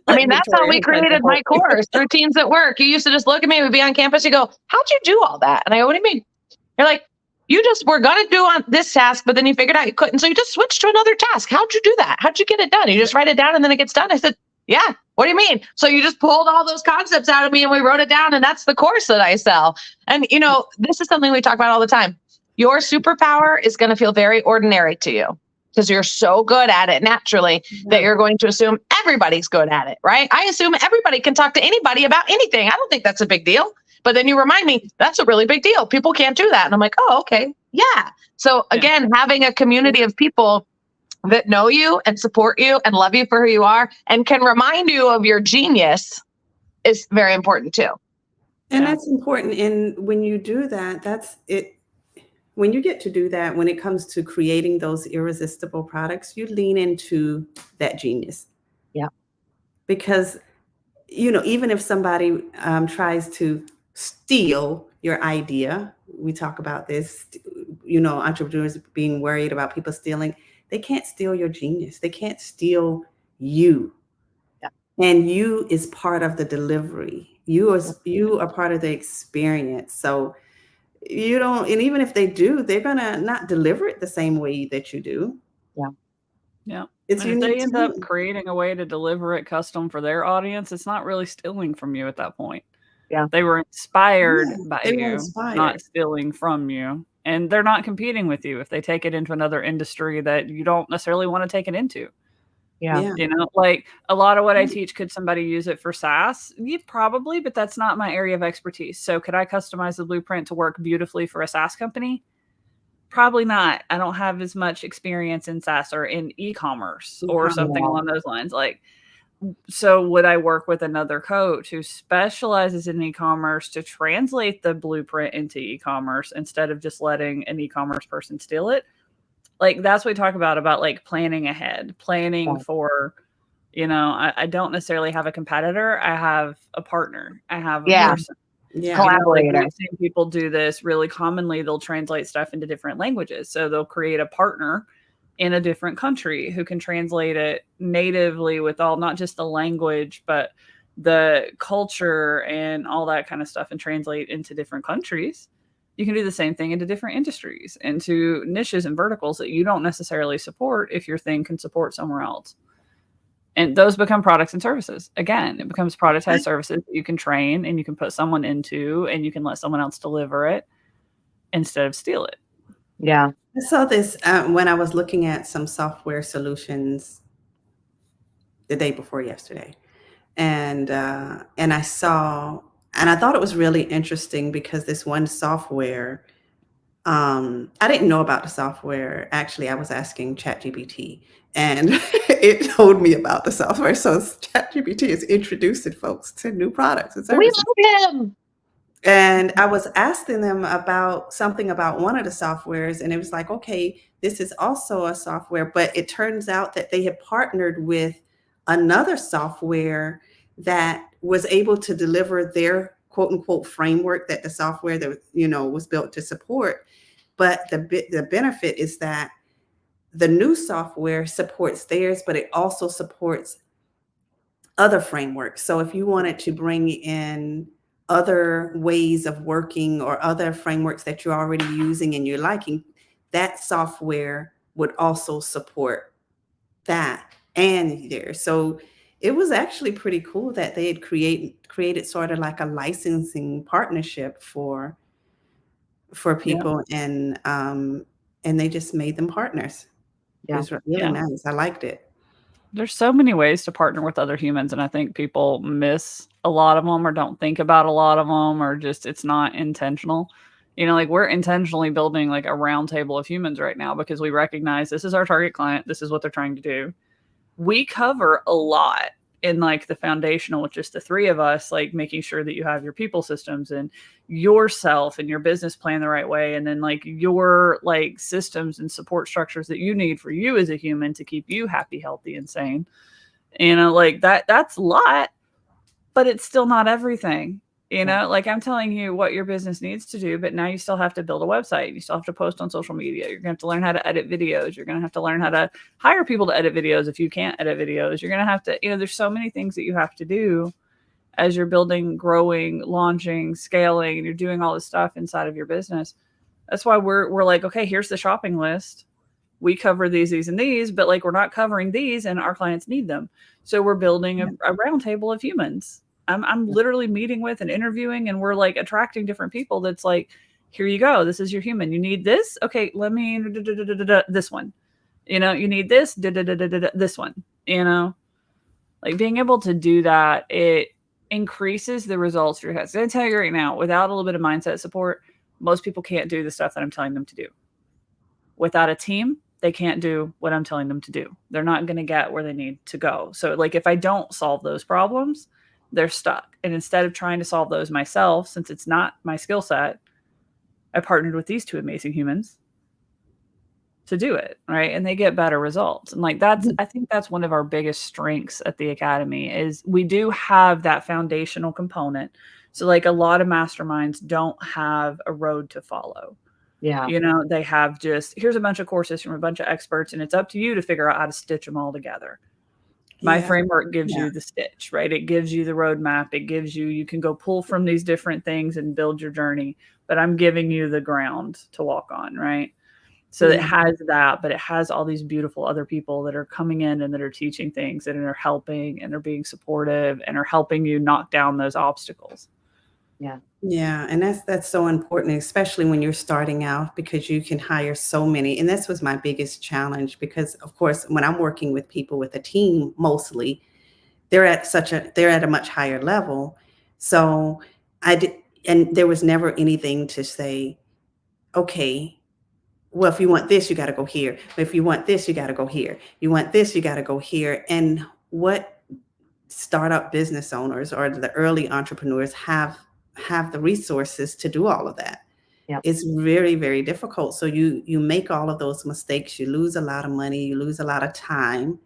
I mean, that's how we created my course, Routines at Work. You used to just look at me, we'd be on campus, you go, how'd you do all that? And I go, what do you mean? You're like, you just were going to do on this task, but then you figured out you couldn't. So you just switched to another task. How'd you do that? How'd you get it done? You just write it down and then it gets done. I said, yeah, what do you mean? So you just pulled all those concepts out of me and we wrote it down, and that's the course that I sell. And, this is something we talk about all the time. Your superpower is going to feel very ordinary to you, because you're so good at it naturally that you're going to assume everybody's good at it, right? I assume everybody can talk to anybody about anything. I don't think that's a big deal. But then you remind me, that's a really big deal. People can't do that. And I'm like, oh, okay. Yeah. So again, having a community of people that know you and support you and love you for who you are and can remind you of your genius is very important too. And that's important. And when you do that, that's it. When you get to do that, when it comes to creating those irresistible products, you lean into that genius. Yeah. Because, even if somebody tries to steal your idea, we talk about this, entrepreneurs being worried about people stealing. They can't steal your genius. They can't steal you. Yeah. And you is part of the delivery. You are part of the experience. So you don't, and even if they do, they're gonna not deliver it the same way that you do. Yeah. It's and if they end up creating a way to deliver it custom for their audience, it's not really stealing from you at that point. Yeah. They were inspired by you, not stealing from you. And they're not competing with you if they take it into another industry that you don't necessarily want to take it into. Yeah. Like a lot of what I teach, could somebody use it for SaaS? Yeah, probably, but that's not my area of expertise. So could I customize the blueprint to work beautifully for a SaaS company? Probably not. I don't have as much experience in SaaS or in e-commerce or something along those lines. So would I work with another coach who specializes in e-commerce to translate the blueprint into e-commerce instead of just letting an e-commerce person steal it? Like that's what we talk about like planning ahead, planning for, I don't necessarily have a competitor. I have a partner. I have a person. Yeah. Collaborator. We've seen people do this really commonly. They'll translate stuff into different languages. So they'll create a partner in a different country who can translate it natively with all, not just the language, but the culture and all that kind of stuff, and translate into different countries. You can do the same thing into different industries, into niches and verticals that you don't necessarily support if your thing can support somewhere else. And those become products and services. Again, it becomes productized services that you can train and you can put someone into, and you can let someone else deliver it instead of steal it. Yeah. I saw this when I was looking at some software solutions the day before yesterday, and I saw, and I thought it was really interesting because this one software, I didn't know about the software. Actually, I was asking ChatGPT, and it told me about the software. So ChatGPT is introducing folks to new products and We services. love him. And I was asking them about something about one of the softwares, and it was like, okay, this is also a software, but it turns out that they had partnered with another software that was able to deliver their quote unquote framework that the software that was built to support. But the benefit is that the new software supports theirs, but it also supports other frameworks. So if you wanted to bring in other ways of working or other frameworks that you're already using and you're liking, that software would also support that and theirs. So it was actually pretty cool that they had created sort of like a licensing partnership for people, and they just made them partners. It was really nice. I liked it. There's so many ways to partner with other humans, and I think people miss a lot of them or don't think about a lot of them, or just it's not intentional. Like we're intentionally building like a round table of humans right now because we recognize this is our target client. This is what they're trying to do. We cover a lot in like the foundational with just the three of us, like making sure that you have your people systems and yourself and your business plan the right way. And then like your like systems and support structures that you need for you as a human to keep you happy, healthy, and sane. Like that's a lot, but it's still not everything. Like I'm telling you what your business needs to do, but now you still have to build a website. You still have to post on social media. You're going to have to learn how to edit videos. You're going to have to learn how to hire people to edit videos if you can't edit videos. You're going to have to, there's so many things that you have to do as you're building, growing, launching, scaling, and you're doing all this stuff inside of your business. That's why we're like, okay, here's the shopping list. We cover these, and these, but like we're not covering these and our clients need them. So we're building a round table of humans. I'm literally meeting with and interviewing, and we're like attracting different people. That's like, here you go. This is your human. You need this. Okay, let me this one. You need this. This one. Like being able to do that, it increases the results for your guys. I'm gonna tell you right now, without a little bit of mindset support, most people can't do the stuff that I'm telling them to do. Without a team, they can't do what I'm telling them to do. They're not going to get where they need to go. So like if I don't solve those problems, they're stuck. And instead of trying to solve those myself, since it's not my skill set, I partnered with these two amazing humans to do it. Right. And they get better results. And like I think that's one of our biggest strengths at the Academy is we do have that foundational component. So like a lot of masterminds don't have a road to follow. Yeah. They have just, here's a bunch of courses from a bunch of experts, and it's up to you to figure out how to stitch them all together. My framework gives you the stitch, right? It gives you the roadmap. It gives you can go pull from these different things and build your journey, but I'm giving you the ground to walk on, right? So it has that, but it has all these beautiful other people that are coming in and that are teaching things and are helping and are being supportive and are helping you knock down those obstacles. Yeah. And that's so important, especially when you're starting out, because you can hire so many. And this was my biggest challenge because of course, when I'm working with people with a team, mostly they're at a much higher level. So and there was never anything to say, okay, well, if you want this, you got to go here. If you want this, you got to go here. You want this, you got to go here. And what startup business owners or the early entrepreneurs have the resources to do all of that. It's very, very difficult. So you make all of those mistakes, you lose a lot of money, you lose a lot of time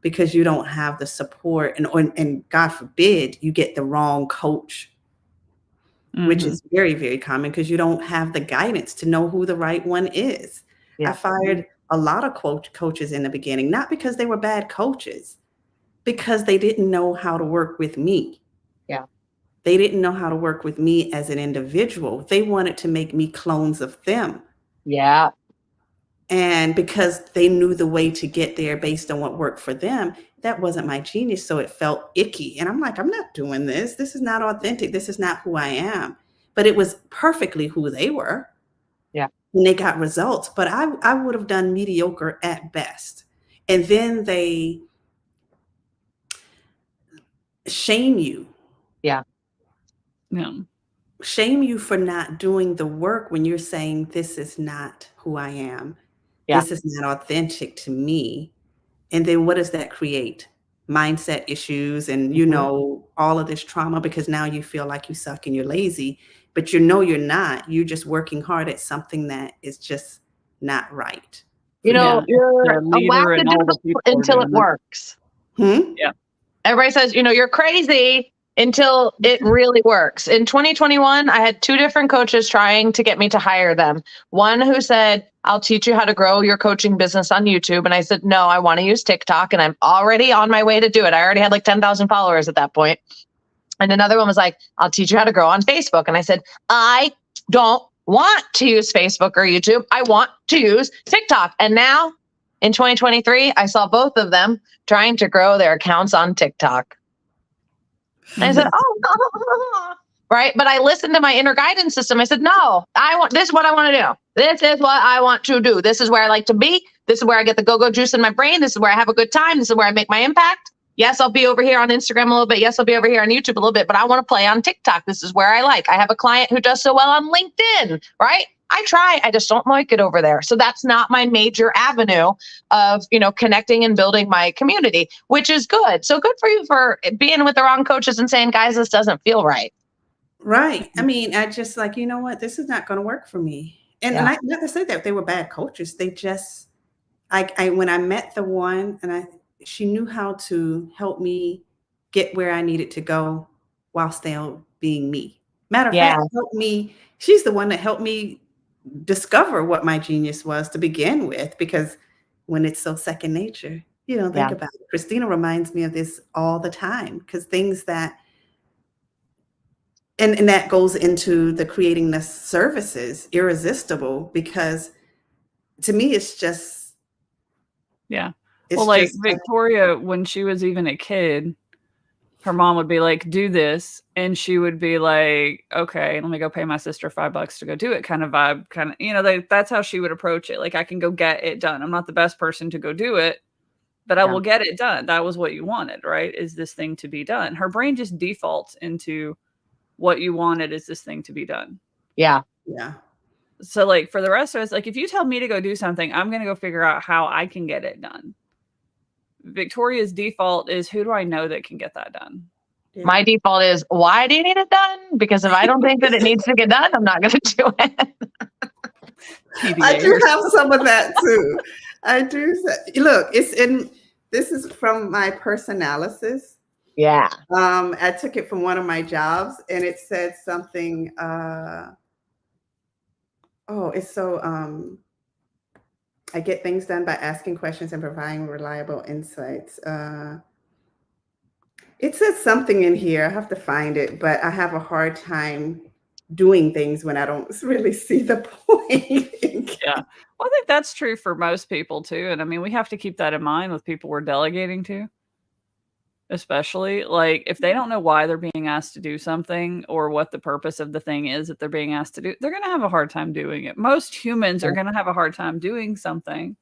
because you don't have the support, and God forbid you get the wrong coach, which is very, very common because you don't have the guidance to know who the right one is. I fired a lot of coaches in the beginning, not because they were bad coaches, because they didn't know how to work with me. Yeah. They didn't know how to work with me as an individual. They wanted to make me clones of them. Yeah. And because they knew the way to get there based on what worked for them, that wasn't my genius. So it felt icky. And I'm like, I'm not doing this. This is not authentic. This is not who I am. But it was perfectly who they were. Yeah. And they got results. But I would have done mediocre at best. And then they shame you. Yeah. No. Shame you for not doing the work when you're saying, this is not who I am. Yeah. This is not authentic to me. And then what does that create? Mindset issues and, you know, all of this trauma, because now you feel like you suck and you're lazy, but you know you're not. You're just working hard at something that is just not right. You know, you're the a leader and all the wackadoodle people are until it doing it. works. Yeah. Everybody says, you know, you're crazy until it really works. In 2021, I had 2 different coaches trying to get me to hire them. One who said, I'll teach you how to grow your coaching business on YouTube. And I said, no, I want to use TikTok. And I'm already on my way to do it. I already had like 10,000 followers at that point. And another one was like, I'll teach you how to grow on Facebook. And I said, I don't want to use Facebook or YouTube. I want to use TikTok. And now in 2023, I saw both of them trying to grow their accounts on TikTok. And I said, oh, right. But I listened to my inner guidance system. I said, no, this is what I want to do. This is what I want to do. This is where I like to be. This is where I get the go-go juice in my brain. This is where I have a good time. This is where I make my impact. Yes, I'll be over here on Instagram a little bit. Yes, I'll be over here on YouTube a little bit, but I want to play on TikTok. This is where I like. I have a client who does so well on LinkedIn, right? I try. I just don't like it over there. So that's not my major avenue of, you know, connecting and building my community, which is good. So good for you for being with the wrong coaches and saying, guys, this doesn't feel right. Right. I mean, I just like, you know what, this is not going to work for me. And I never said that they were bad coaches. They just, when I met the one she knew how to help me get where I needed to go while still being me. Matter of fact, help me. She's the one that helped me discover what my genius was to begin with, because when it's so second nature, you don't think about it. Christina reminds me of this all the time, because things that, and that goes into the creating the services, irresistible, because to me, it's just. Yeah. Well, like Victoria, when she was even a kid, her mom would be like, do this. And she would be like, okay, let me go pay my sister $5 to go do it, kind of vibe, kind of, you know, that's how she would approach it. Like, I can go get it done. I'm not the best person to go do it, but I will get it done. That was what you wanted, right? Is this thing to be done? Her brain just defaults into what you wanted is this thing to be done. Yeah. Yeah. So like for the rest of us, like if you tell me to go do something, I'm going to go figure out how I can get it done. Victoria's default is, who do I know that can get that done? Yeah. My default is, why do you need it done? Because if I don't think that it needs to get done, I'm not going to do it. I do have some of that too. I do. Look, this is from my personalysis. Yeah. I took it from one of my jobs, and it said something. It's so. I get things done by asking questions and providing reliable insights. It says something in here. I have to find it, but I have a hard time doing things when I don't really see the point. Yeah. Well, I think that's true for most people too. And I mean, we have to keep that in mind with people we're delegating to, especially like if they don't know why they're being asked to do something or what the purpose of the thing is that they're being asked to do, they're going to have a hard time doing it. Most humans are going to have a hard time doing something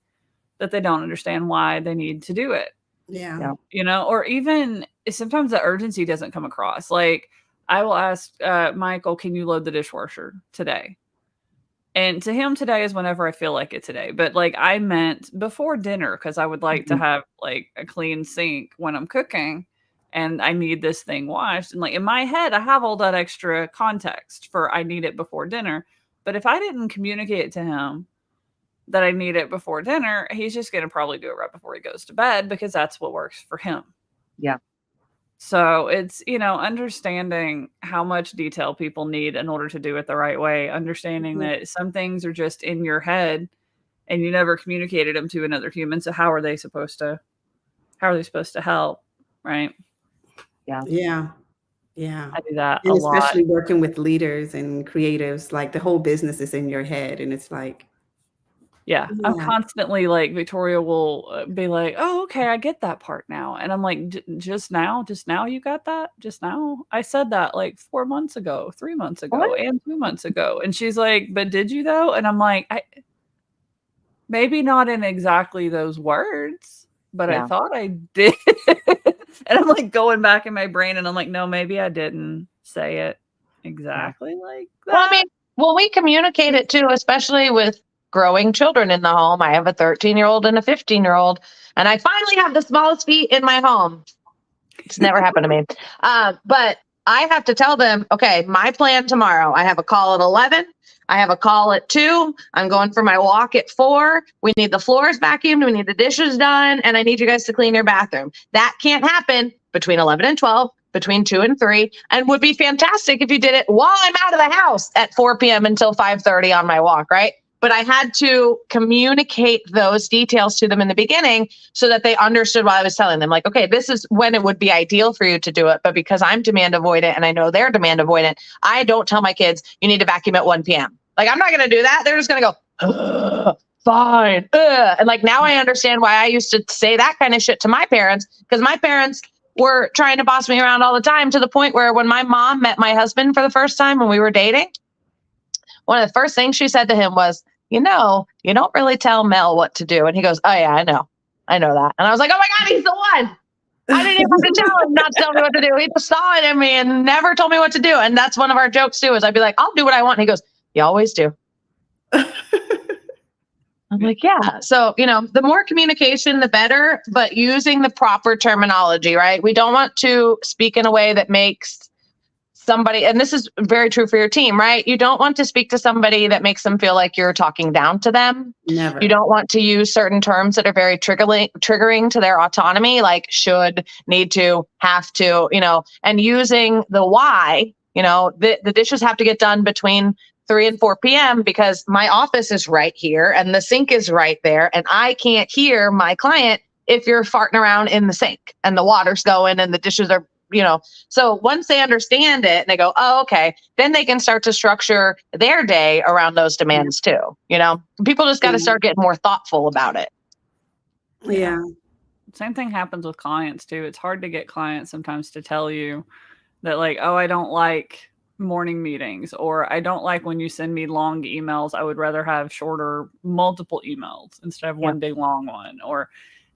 that they don't understand why they need to do it. Yeah. You know, or even sometimes the urgency doesn't come across. Like I will ask Michael, can you load the dishwasher today? And to him, today is whenever I feel like it today. But like I meant before dinner, because I would like to have like a clean sink when I'm cooking and I need this thing washed. And like in my head, I have all that extra context for I need it before dinner. But if I didn't communicate it to him that I need it before dinner, he's just going to probably do it right before he goes to bed because that's what works for him. Yeah. So it's, you know, understanding how much detail people need in order to do it the right way, understanding that some things are just in your head and you never communicated them to another human. So how are they supposed to help? Right. Yeah. Yeah. I do that a And lot. especially working with leaders and creatives, like the whole business is in your head. And it's like, Yeah. I'm constantly like, Victoria will be like, oh, okay, I get that part now. And I'm like, just now you got that? Just now? I said that like 4 months ago, 3 months ago, What? and 2 months ago. And she's like, but did you though? And I'm like, maybe not in exactly those words, but I thought I did. And I'm like going back in my brain and I'm like, no, maybe I didn't say it exactly like that. Well, I mean, we communicate it too, especially with growing children in the home. I have a 13-year-old and a 15-year-old, and I finally have the smallest feet in my home. It's never happened to me. But I have to tell them, okay, my plan tomorrow, I have a call at 11. I have a call at 2. I'm going for my walk at 4. We need the floors vacuumed. We need the dishes done. And I need you guys to clean your bathroom. That can't happen between 11 and 12, between 2 and 3, and would be fantastic if you did it while I'm out of the house at 4 p.m. until 5:30 on my walk, right? But I had to communicate those details to them in the beginning so that they understood what I was telling them. Like, okay, this is when it would be ideal for you to do it. But because I'm demand avoidant and I know they're demand avoidant, I don't tell my kids, you need to vacuum at 1 p.m. Like, I'm not going to do that. They're just going to go, fine. And like, now I understand why I used to say that kind of shit to my parents, because my parents were trying to boss me around all the time, to the point where when my mom met my husband for the first time when we were dating, one of the first things she said to him was, you know, you don't really tell Mel what to do. And he goes, oh yeah, I know that. And I was like, oh my God, he's the one. I didn't even have to tell him not to tell me what to do. He just saw it in me and never told me what to do. And that's one of our jokes too, is I'd be like, I'll do what I want. And he goes, you always do. I'm like, yeah. So, you know, the more communication, the better, but using the proper terminology, right? We don't want to speak in a way that makes somebody, and this is very true for your team, right? You don't want to speak to somebody that makes them feel like you're talking down to them. Never. You don't want to use certain terms that are very triggering to their autonomy, like should, need to, have to, you know, and using the why, you know, the dishes have to get done between 3 and 4 p.m. because my office is right here and the sink is right there. And I can't hear my client if you're farting around in the sink and the water's going and the dishes are, you know. So once they understand it and they go, oh, okay, then they can start to structure their day around those demands too. You know, people just got to start getting more thoughtful about it. Yeah. Same thing happens with clients too. It's hard to get clients sometimes to tell you that, like, oh, I don't like morning meetings, or I don't like when you send me long emails. I would rather have shorter, multiple emails instead of one big long one. Or,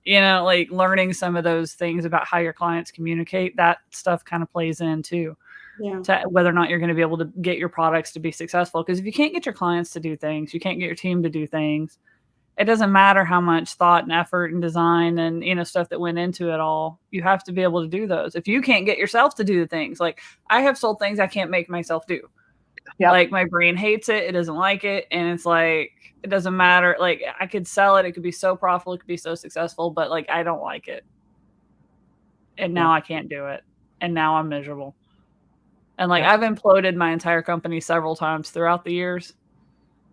you know, like learning some of those things about how your clients communicate, that stuff kind of plays in too, to whether or not you're going to be able to get your products to be successful. Because if you can't get your clients to do things, you can't get your team to do things, it doesn't matter how much thought and effort and design and, you know, stuff that went into it all. You have to be able to do those. If you can't get yourself to do the things, like I have sold things I can't make myself do. Like my brain hates it. It doesn't like it. And it's like, it doesn't matter. Like I could sell it. It could be so profitable. It could be so successful, but like, I don't like it. And now I can't do it. And now I'm miserable. And like, I've imploded my entire company several times throughout the years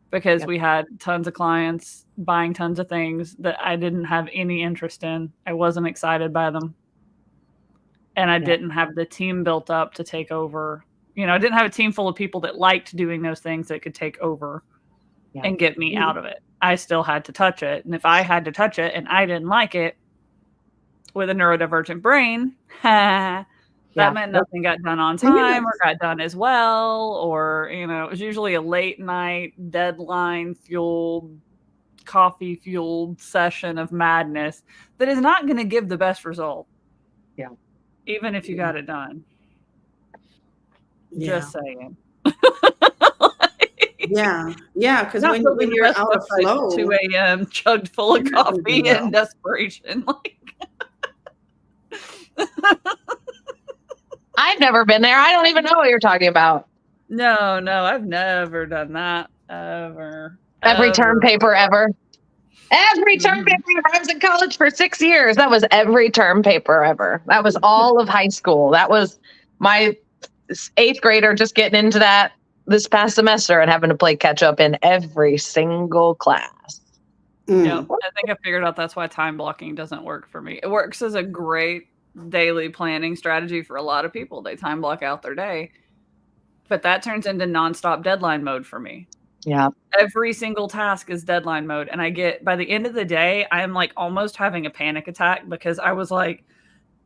because we had tons of clients buying tons of things that I didn't have any interest in. I wasn't excited by them. And I didn't have the team built up to take over. You know, I didn't have a team full of people that liked doing those things that could take over and get me out of it. I still had to touch it. And if I had to touch it and I didn't like it with a neurodivergent brain, that meant nothing got done on time or got done as well. Or, you know, it was usually a late night, deadline fueled, coffee fueled session of madness that is not going to give the best result. Even if you got it done. Just saying. Because when you're out of flow, 2 a.m. chugged full of coffee and desperation. I've never been there. I don't even know what you're talking about. No, I've never done that ever. Every term paper ever. Every term paper. I was in college for 6 years. That was every term paper ever. That was all of high school. That was my 8th grader just getting into that this past semester and having to play catch up in every single class. Yeah, I think I figured out that's why time blocking doesn't work for me. It works as a great daily planning strategy for a lot of people. They time block out their day, but that turns into nonstop deadline mode for me. Yeah. Every single task is deadline mode. And I get, by the end of the day, I'm like almost having a panic attack because I was like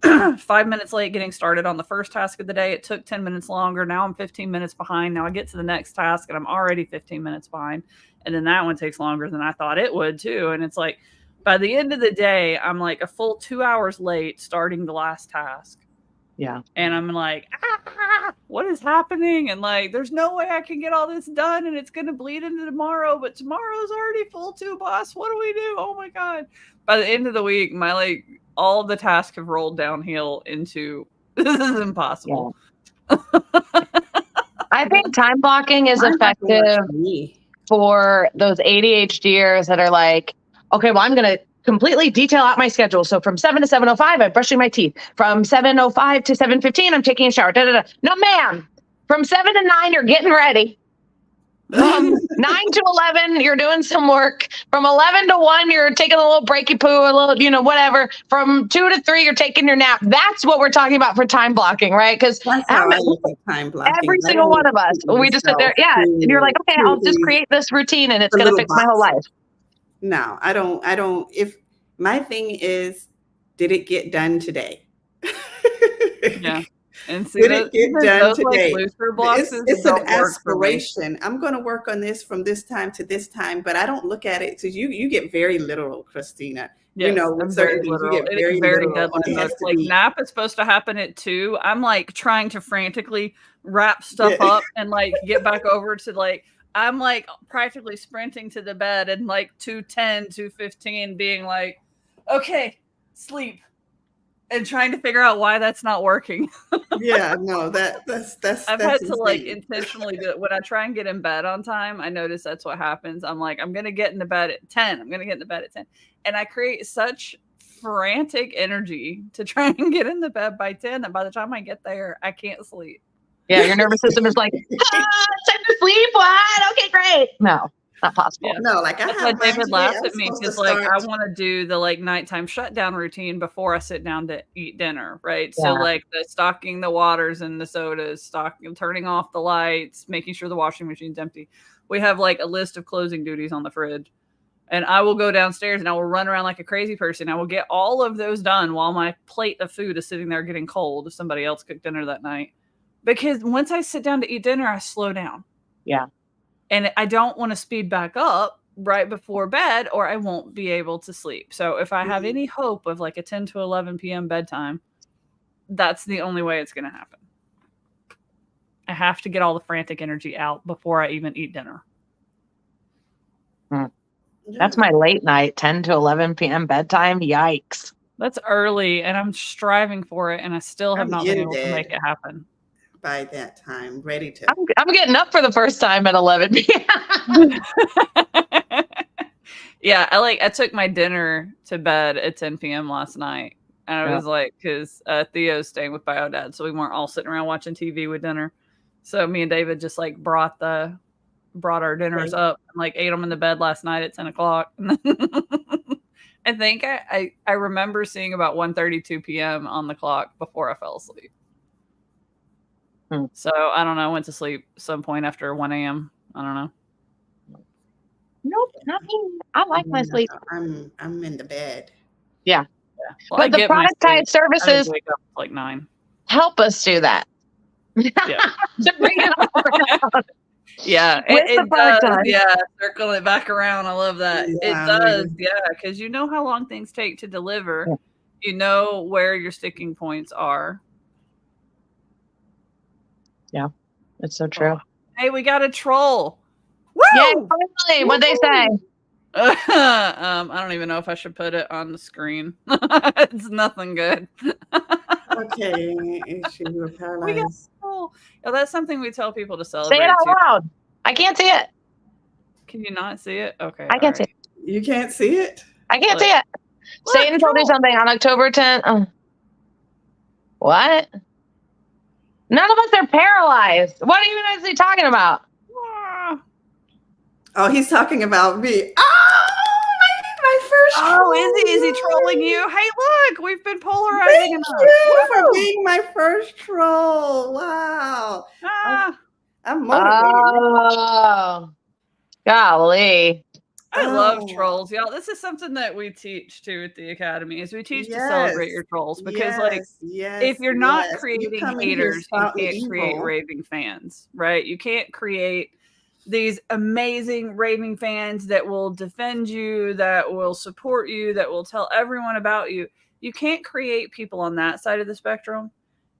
5 minutes late getting started on the first task of the day. It took 10 minutes longer. Now I'm 15 minutes behind. Now I get to the next task and I'm already 15 minutes behind. And then that one takes longer than I thought it would too. And it's like, by the end of the day, I'm like a full 2 hours late starting the last task. Yeah. And I'm like, what is happening? And like, there's no way I can get all this done and it's going to bleed into tomorrow, but tomorrow's already full too, boss. What do we do? Oh my God. By the end of the week, my like, all of the tasks have rolled downhill into this is impossible. Yeah. I think time blocking is effective for those ADHDers that are like, okay, well, I'm going to completely detail out my schedule. So from 7 to 7:05, I'm brushing my teeth. From 7:05 to 7:15, I'm taking a shower. Da, da, da. No, ma'am. From 7 to 9, you're getting ready. From 9 to 11, you're doing some work. From 11 to 1, you're taking a little breaky poo, a little, whatever. From 2 to 3, you're taking your nap. That's what we're talking about for time blocking, right? Because that's how I look at time blocking. Every single one of us, we just sit there. Yeah, and you're like, okay, I'll just create this routine, and it's going to fix my whole life. No, I don't. If my thing is, did it get done today? Yeah. And see, did it get done today? Like it's an aspiration. I'm going to work on this from this time to this time, but I don't look at it because you get very literal, Christina. Yes, with certain things, you get very deadline. Like nap is supposed to happen at 2. I'm like trying to frantically wrap stuff up and like get back over to like. I'm like practically sprinting to the bed and like 2:10, 2:15 being like, okay, sleep. And trying to figure out why that's not working. Yeah, no, that's I've had to like intentionally do it. When I try and get in bed on time, I notice that's what happens. I'm like, I'm gonna get into bed at 10. I'm gonna get into bed at 10. And I create such frantic energy to try and get in the bed by 10 that by the time I get there, I can't sleep. Yeah, your nervous system is like, it's time to sleep. What? Okay, great. No, not possible. Yeah. No, like that's why David laughs at me because like I want to do the like nighttime shutdown routine before I sit down to eat dinner, right? Yeah. So like the stocking the waters and the sodas, turning off the lights, making sure the washing machine's empty. We have like a list of closing duties on the fridge. And I will go downstairs and I will run around like a crazy person. I will get all of those done while my plate of food is sitting there getting cold if somebody else cooked dinner that night. Because once I sit down to eat dinner, I slow down. Yeah. And I don't want to speed back up right before bed or I won't be able to sleep. So if I have any hope of like a 10 to 11 p.m. bedtime, that's the only way it's going to happen. I have to get all the frantic energy out before I even eat dinner. That's my late night, 10 to 11 p.m. bedtime. Yikes. That's early and I'm striving for it and I still have not been able to make it happen. By that time, ready to. I'm getting up for the first time at 11 p.m. Yeah, I took my dinner to bed at 10 p.m. last night. And I was like, because Theo's staying with Bio Dad, so we weren't all sitting around watching TV with dinner. So me and David just like brought our dinners up and like ate them in the bed last night at 10 o'clock. I think I remember seeing about 1:32 p.m. on the clock before I fell asleep. So I don't know. I went to sleep some point after 1 a.m. I don't know. Nope. I like my sleep. I'm in the bed. Yeah. Well, but the productize services wake up like 9. Help us do that. Yeah. To bring it around. Yeah. It does. Yeah. Circle it back around. I love that. Yeah, it does. Yeah. Because you know how long things take to deliver. Yeah. You know where your sticking points are. Yeah, it's so true. Hey, we got a troll. Woo! Yeah, finally. What'd they say? I don't even know if I should put it on the screen. It's nothing good. Okay. Issue of paralyzed. Oh, that's something we tell people to celebrate. Say it out loud. I can't see it. Can you not see it? Okay. I can't see it. You can't see it? I can't see it. Satan told me something on October 10th. What? None of us are paralyzed. What is he talking about? Oh, he's talking about me. Oh, Oh, is he trolling you? Hey, look, we've been polarizing Thank enough. you for Woo! being my first troll. Wow. Ah, I'm motivated. Oh, golly. I love Oh, trolls, y'all. This is something that we teach too at the academy. Is we teach to celebrate yes. your trolls because, like, Yes. Yes. if you're not Yes. You creating come in here haters, you spouting can't create evil. raving fans, right? You can't create these amazing raving fans that will defend you, that will support you, that will tell everyone about you. You can't create people on that side of the spectrum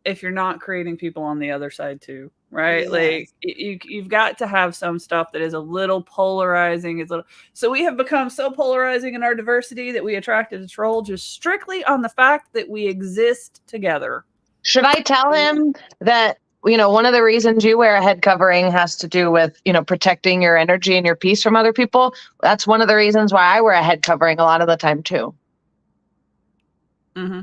if you're not creating people on the other side too, right? Like Yes. you've got to have some stuff that is a little polarizing. It's a little, so we have become so polarizing in our diversity that we attracted a troll just strictly on the fact that we exist together. Should I tell him that, one of the reasons you wear a head covering has to do with, protecting your energy and your peace from other people? That's one of the reasons why I wear a head covering a lot of the time too. Mm-hmm.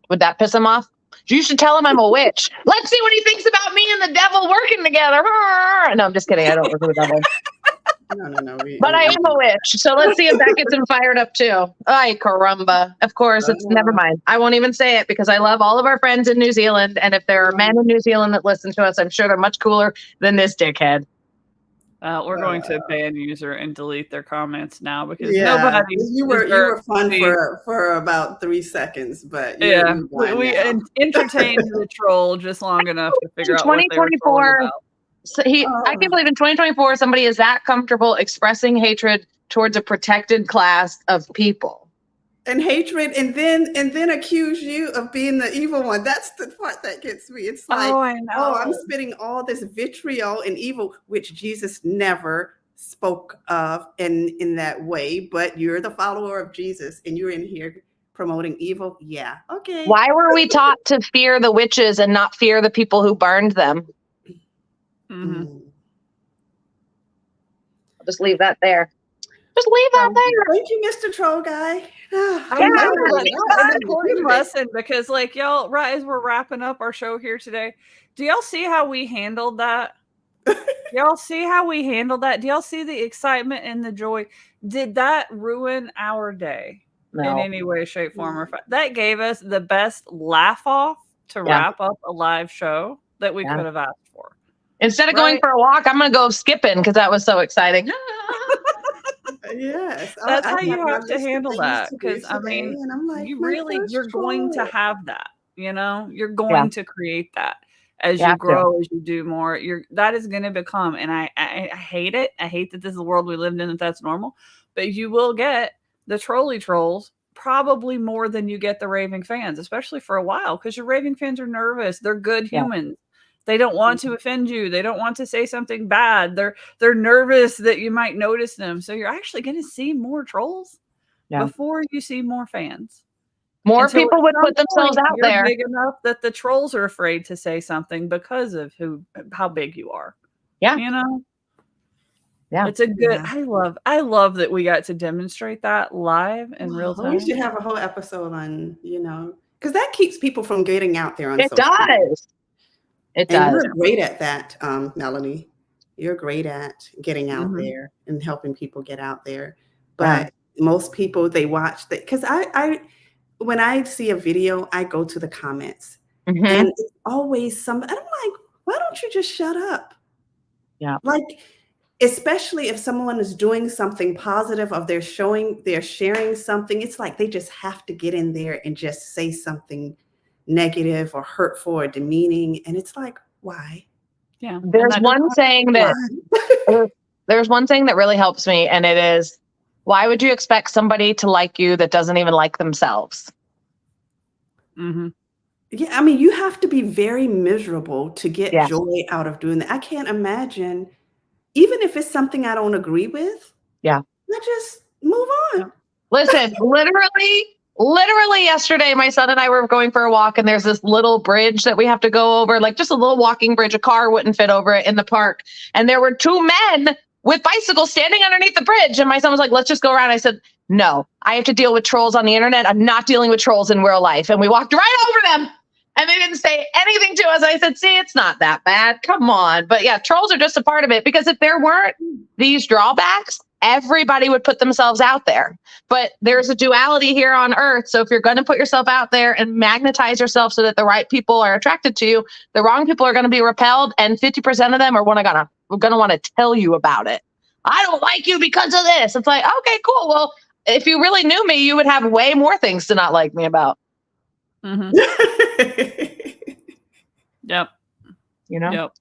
Would that piss him off? You should tell him I'm a witch. Let's see what he thinks about me and the devil working together. No, I'm just kidding. I don't work with the devil. No. But I am a witch. So let's see if that gets him fired up too. Ay, caramba. Of course, it's never mind. I won't even say it because I love all of our friends in New Zealand. And if there are men in New Zealand that listen to us, I'm sure they're much cooler than this dickhead. We're going to ban user and delete their comments now because Yeah, nobody. you were fun for about 3 seconds, but Yeah, you're we entertained the troll just long enough to figure out what they were trolling about. So I can't believe in 2024 somebody is that comfortable expressing hatred towards a protected class of people. And hatred, and then accuse you of being the evil one. That's the part that gets me. It's like, I know. I'm spitting all this vitriol and evil, which Jesus never spoke of in that way. But you're the follower of Jesus, and you're in here promoting evil. Yeah, okay. Why were we taught to fear the witches and not fear the people who burned them? Mm-hmm. I'll just leave that there. Just leave that there. Thank you, Mr. Troll Guy. An important lesson because, like, y'all, right as we're wrapping up our show here today, do y'all see how we handled that? Y'all see how we handled that? Do y'all see the excitement and the joy? Did that ruin our day in any way, shape, form, or fact? That gave us the best laugh off to wrap up a live show that we could have asked for. Instead of going for a walk, I'm going to go skipping because that was so exciting. Yes, that's how you have to handle that. Because I mean, and I'm like, you're going to have that. You're going to create that as you grow, as you do more. That is going to become. And I hate it. I hate that this is the world we lived in. That's normal. But you will get the trolley trolls probably more than you get the raving fans, especially for a while, because your raving fans are nervous. They're good humans. They don't want to offend you. They don't want to say something bad. They're nervous that you might notice them. So you're actually going to see more trolls before you see more fans. More people would put themselves out there. Big enough that the trolls are afraid to say something because of how big you are. Yeah. Yeah. It's a good, I love that we got to demonstrate that live in real time. We should have a whole episode on, because that keeps people from getting out there on social media. It does. You're great at that, Melanie. You're great at getting out there and helping people get out there. But most people, they watch that because when I see a video, I go to the comments and it's always somebody. I'm like, why don't you just shut up? Yeah. Like, especially if someone is doing something positive, or they're sharing something, it's like they just have to get in there and just say something negative or hurtful or demeaning, and it's like, why? Yeah. There's one saying that really helps me, and it is, why would you expect somebody to like you that doesn't even like themselves? Mm-hmm. Yeah, I mean, you have to be very miserable to get joy out of doing that. I can't imagine, even if it's something I don't agree with. Yeah. I just move on. Listen, literally yesterday, my son and I were going for a walk, and there's this little bridge that we have to go over, like just a little walking bridge. A car wouldn't fit over it in the park. And there were two men with bicycles standing underneath the bridge. And my son was like, let's just go around. I said, no, I have to deal with trolls on the internet. I'm not dealing with trolls in real life. And we walked right over them. And they didn't say anything to us. I said, see, it's not that bad. Come on. But yeah, trolls are just a part of it, because if there weren't these drawbacks, everybody would put themselves out there. But there's a duality here on earth. So if you're going to put yourself out there and magnetize yourself so that the right people are attracted to you, the wrong people are going to be repelled. And 50% of them are going to want to tell you about it. I don't like you because of this. It's like, okay, cool. Well, if you really knew me, you would have way more things to not like me about. Mm-hmm. Yep. You know? Yep.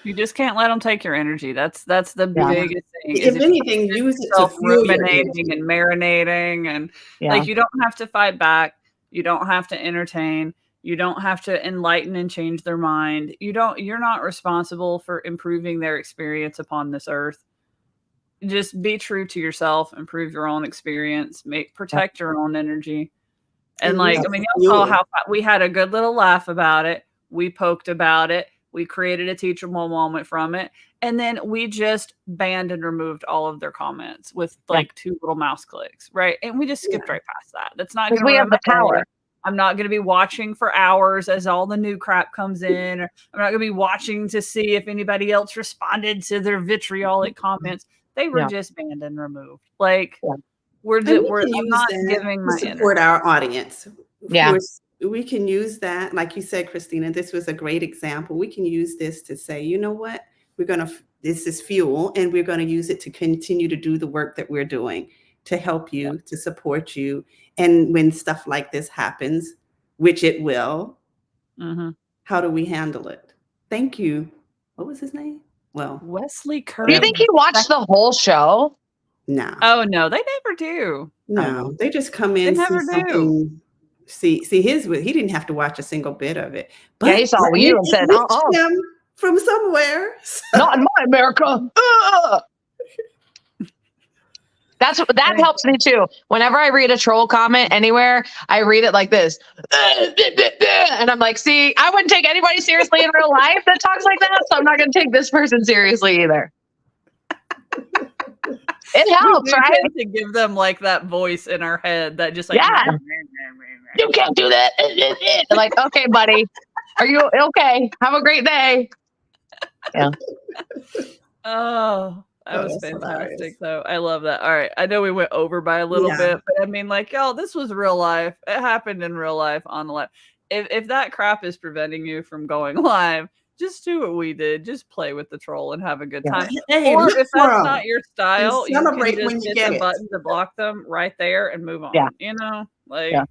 You just can't let them take your energy. That's the biggest thing. If anything, use it to fuel your ruminating and marinating, and like, you don't have to fight back. You don't have to entertain. You don't have to enlighten and change their mind. You're not responsible for improving their experience upon this earth. Just be true to yourself, improve your own experience, protect your own energy. And like, I mean, you saw how we had a good little laugh about it. We poked about it. We created a teachable moment from it. And then we just banned and removed all of their comments with like 2 little mouse clicks. Right. And we just skipped right past that. That's not going to, we have the power. I'm not going to be watching for hours as all the new crap comes in. Or I'm not going to be watching to see if anybody else responded to their vitriolic comments. They were just banned and removed. Like, I'm not giving my support our audience. Yeah. We can use that. Like you said, Christina, this was a great example. We can use this to say, you know what? This is fuel, and we're going to use it to continue to do the work that we're doing to help you, to support you. And when stuff like this happens, which it will, how do we handle it? Thank you. What was his name? Well, Wesley Curry. Do you think he watched the whole show? No. Oh no, they never do. No, they just come in. They never do. See his. He didn't have to watch a single bit of it. But yeah, he saw you and said, him from somewhere. Not in my America. That helps me too. Whenever I read a troll comment anywhere, I read it like this. And I'm like, see, I wouldn't take anybody seriously in real life that talks like that. So I'm not going to take this person seriously either. It helps, right? To give them like that voice in our head that just like, you can't do that. They're like, okay, buddy. Are you okay? Have a great day. Yeah. Oh, that was fantastic, though. I love that. All right. I know we went over by a little bit, but I mean, like, y'all, this was real life. It happened in real life on the live. If that crap is preventing you from going live, just do what we did. Just play with the troll and have a good time. Hey, or if that's not your style, you can just when you hit the button to block them right there and move on. Yeah. You know, like. Yeah.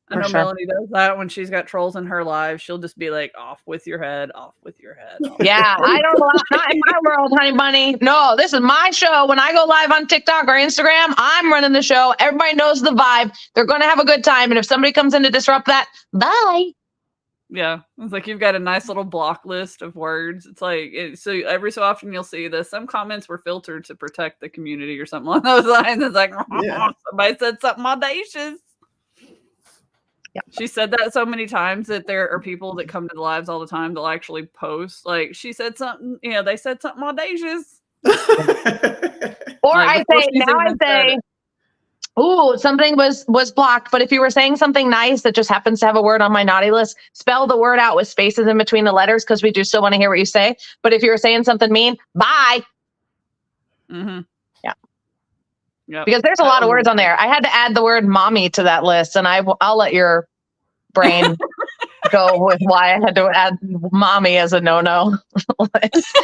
I know Melanie does that when she's got trolls in her live. She'll just be like, off with your head, off with your head. Yeah, I don't know. Not in my world, honey bunny. No, this is my show. When I go live on TikTok or Instagram, I'm running the show. Everybody knows the vibe. They're going to have a good time. And if somebody comes in to disrupt that, bye. Yeah, it's like you've got a nice little block list of words. It's like, so every so often you'll see this. Some comments were filtered to protect the community or something along those lines. It's like, somebody said something audacious. Yeah. She said that so many times that there are people that come to the lives all the time. They'll actually post like she said something. You know, they said something audacious. Or like, I say, ooh, something was blocked. But if you were saying something nice that just happens to have a word on my naughty list, spell the word out with spaces in between the letters because we do still want to hear what you say. But if you were saying something mean, bye. Mm-hmm. Yeah. Yep. Because there's a lot of words on there. I had to add the word mommy to that list, and I'll let your brain go with why I had to add mommy as a no-no list.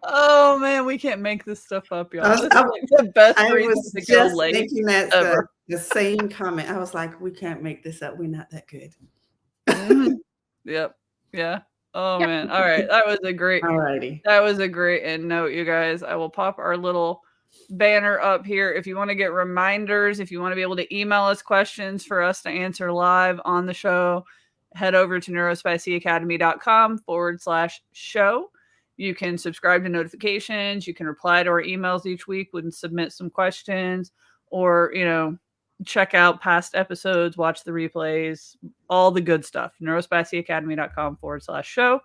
Oh man, we can't make this stuff up, y'all. This is like the best reason to go late. Thinking that the same comment. I was like, we can't make this up. We're not that good. Mm-hmm. Yep. Yeah. Oh man. All right. That was a great end note, you guys. I will pop our little banner up here. If you want to get reminders, if you want to be able to email us questions for us to answer live on the show, head over to neurospicyacademy.com/show. You can subscribe to notifications. You can reply to our emails each week and submit some questions, or, you know, check out past episodes, watch the replays, all the good stuff. neurospicyacademy.com/show.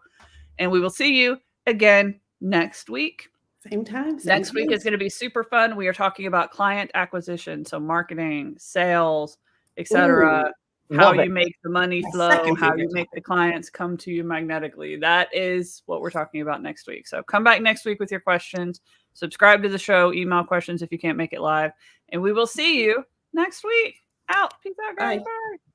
And we will see you again next week. Same time. Next week is going to be super fun. We are talking about client acquisition, so marketing, sales, etc. how Love it. you make the money My flow, second how you favorite make the topic. clients come to you magnetically. That is what we're talking about next week. So come back next week with your questions. Subscribe to the show, email questions if you can't make it live. And we will see you next week. Out. Peace out, guys. Bye. Bye.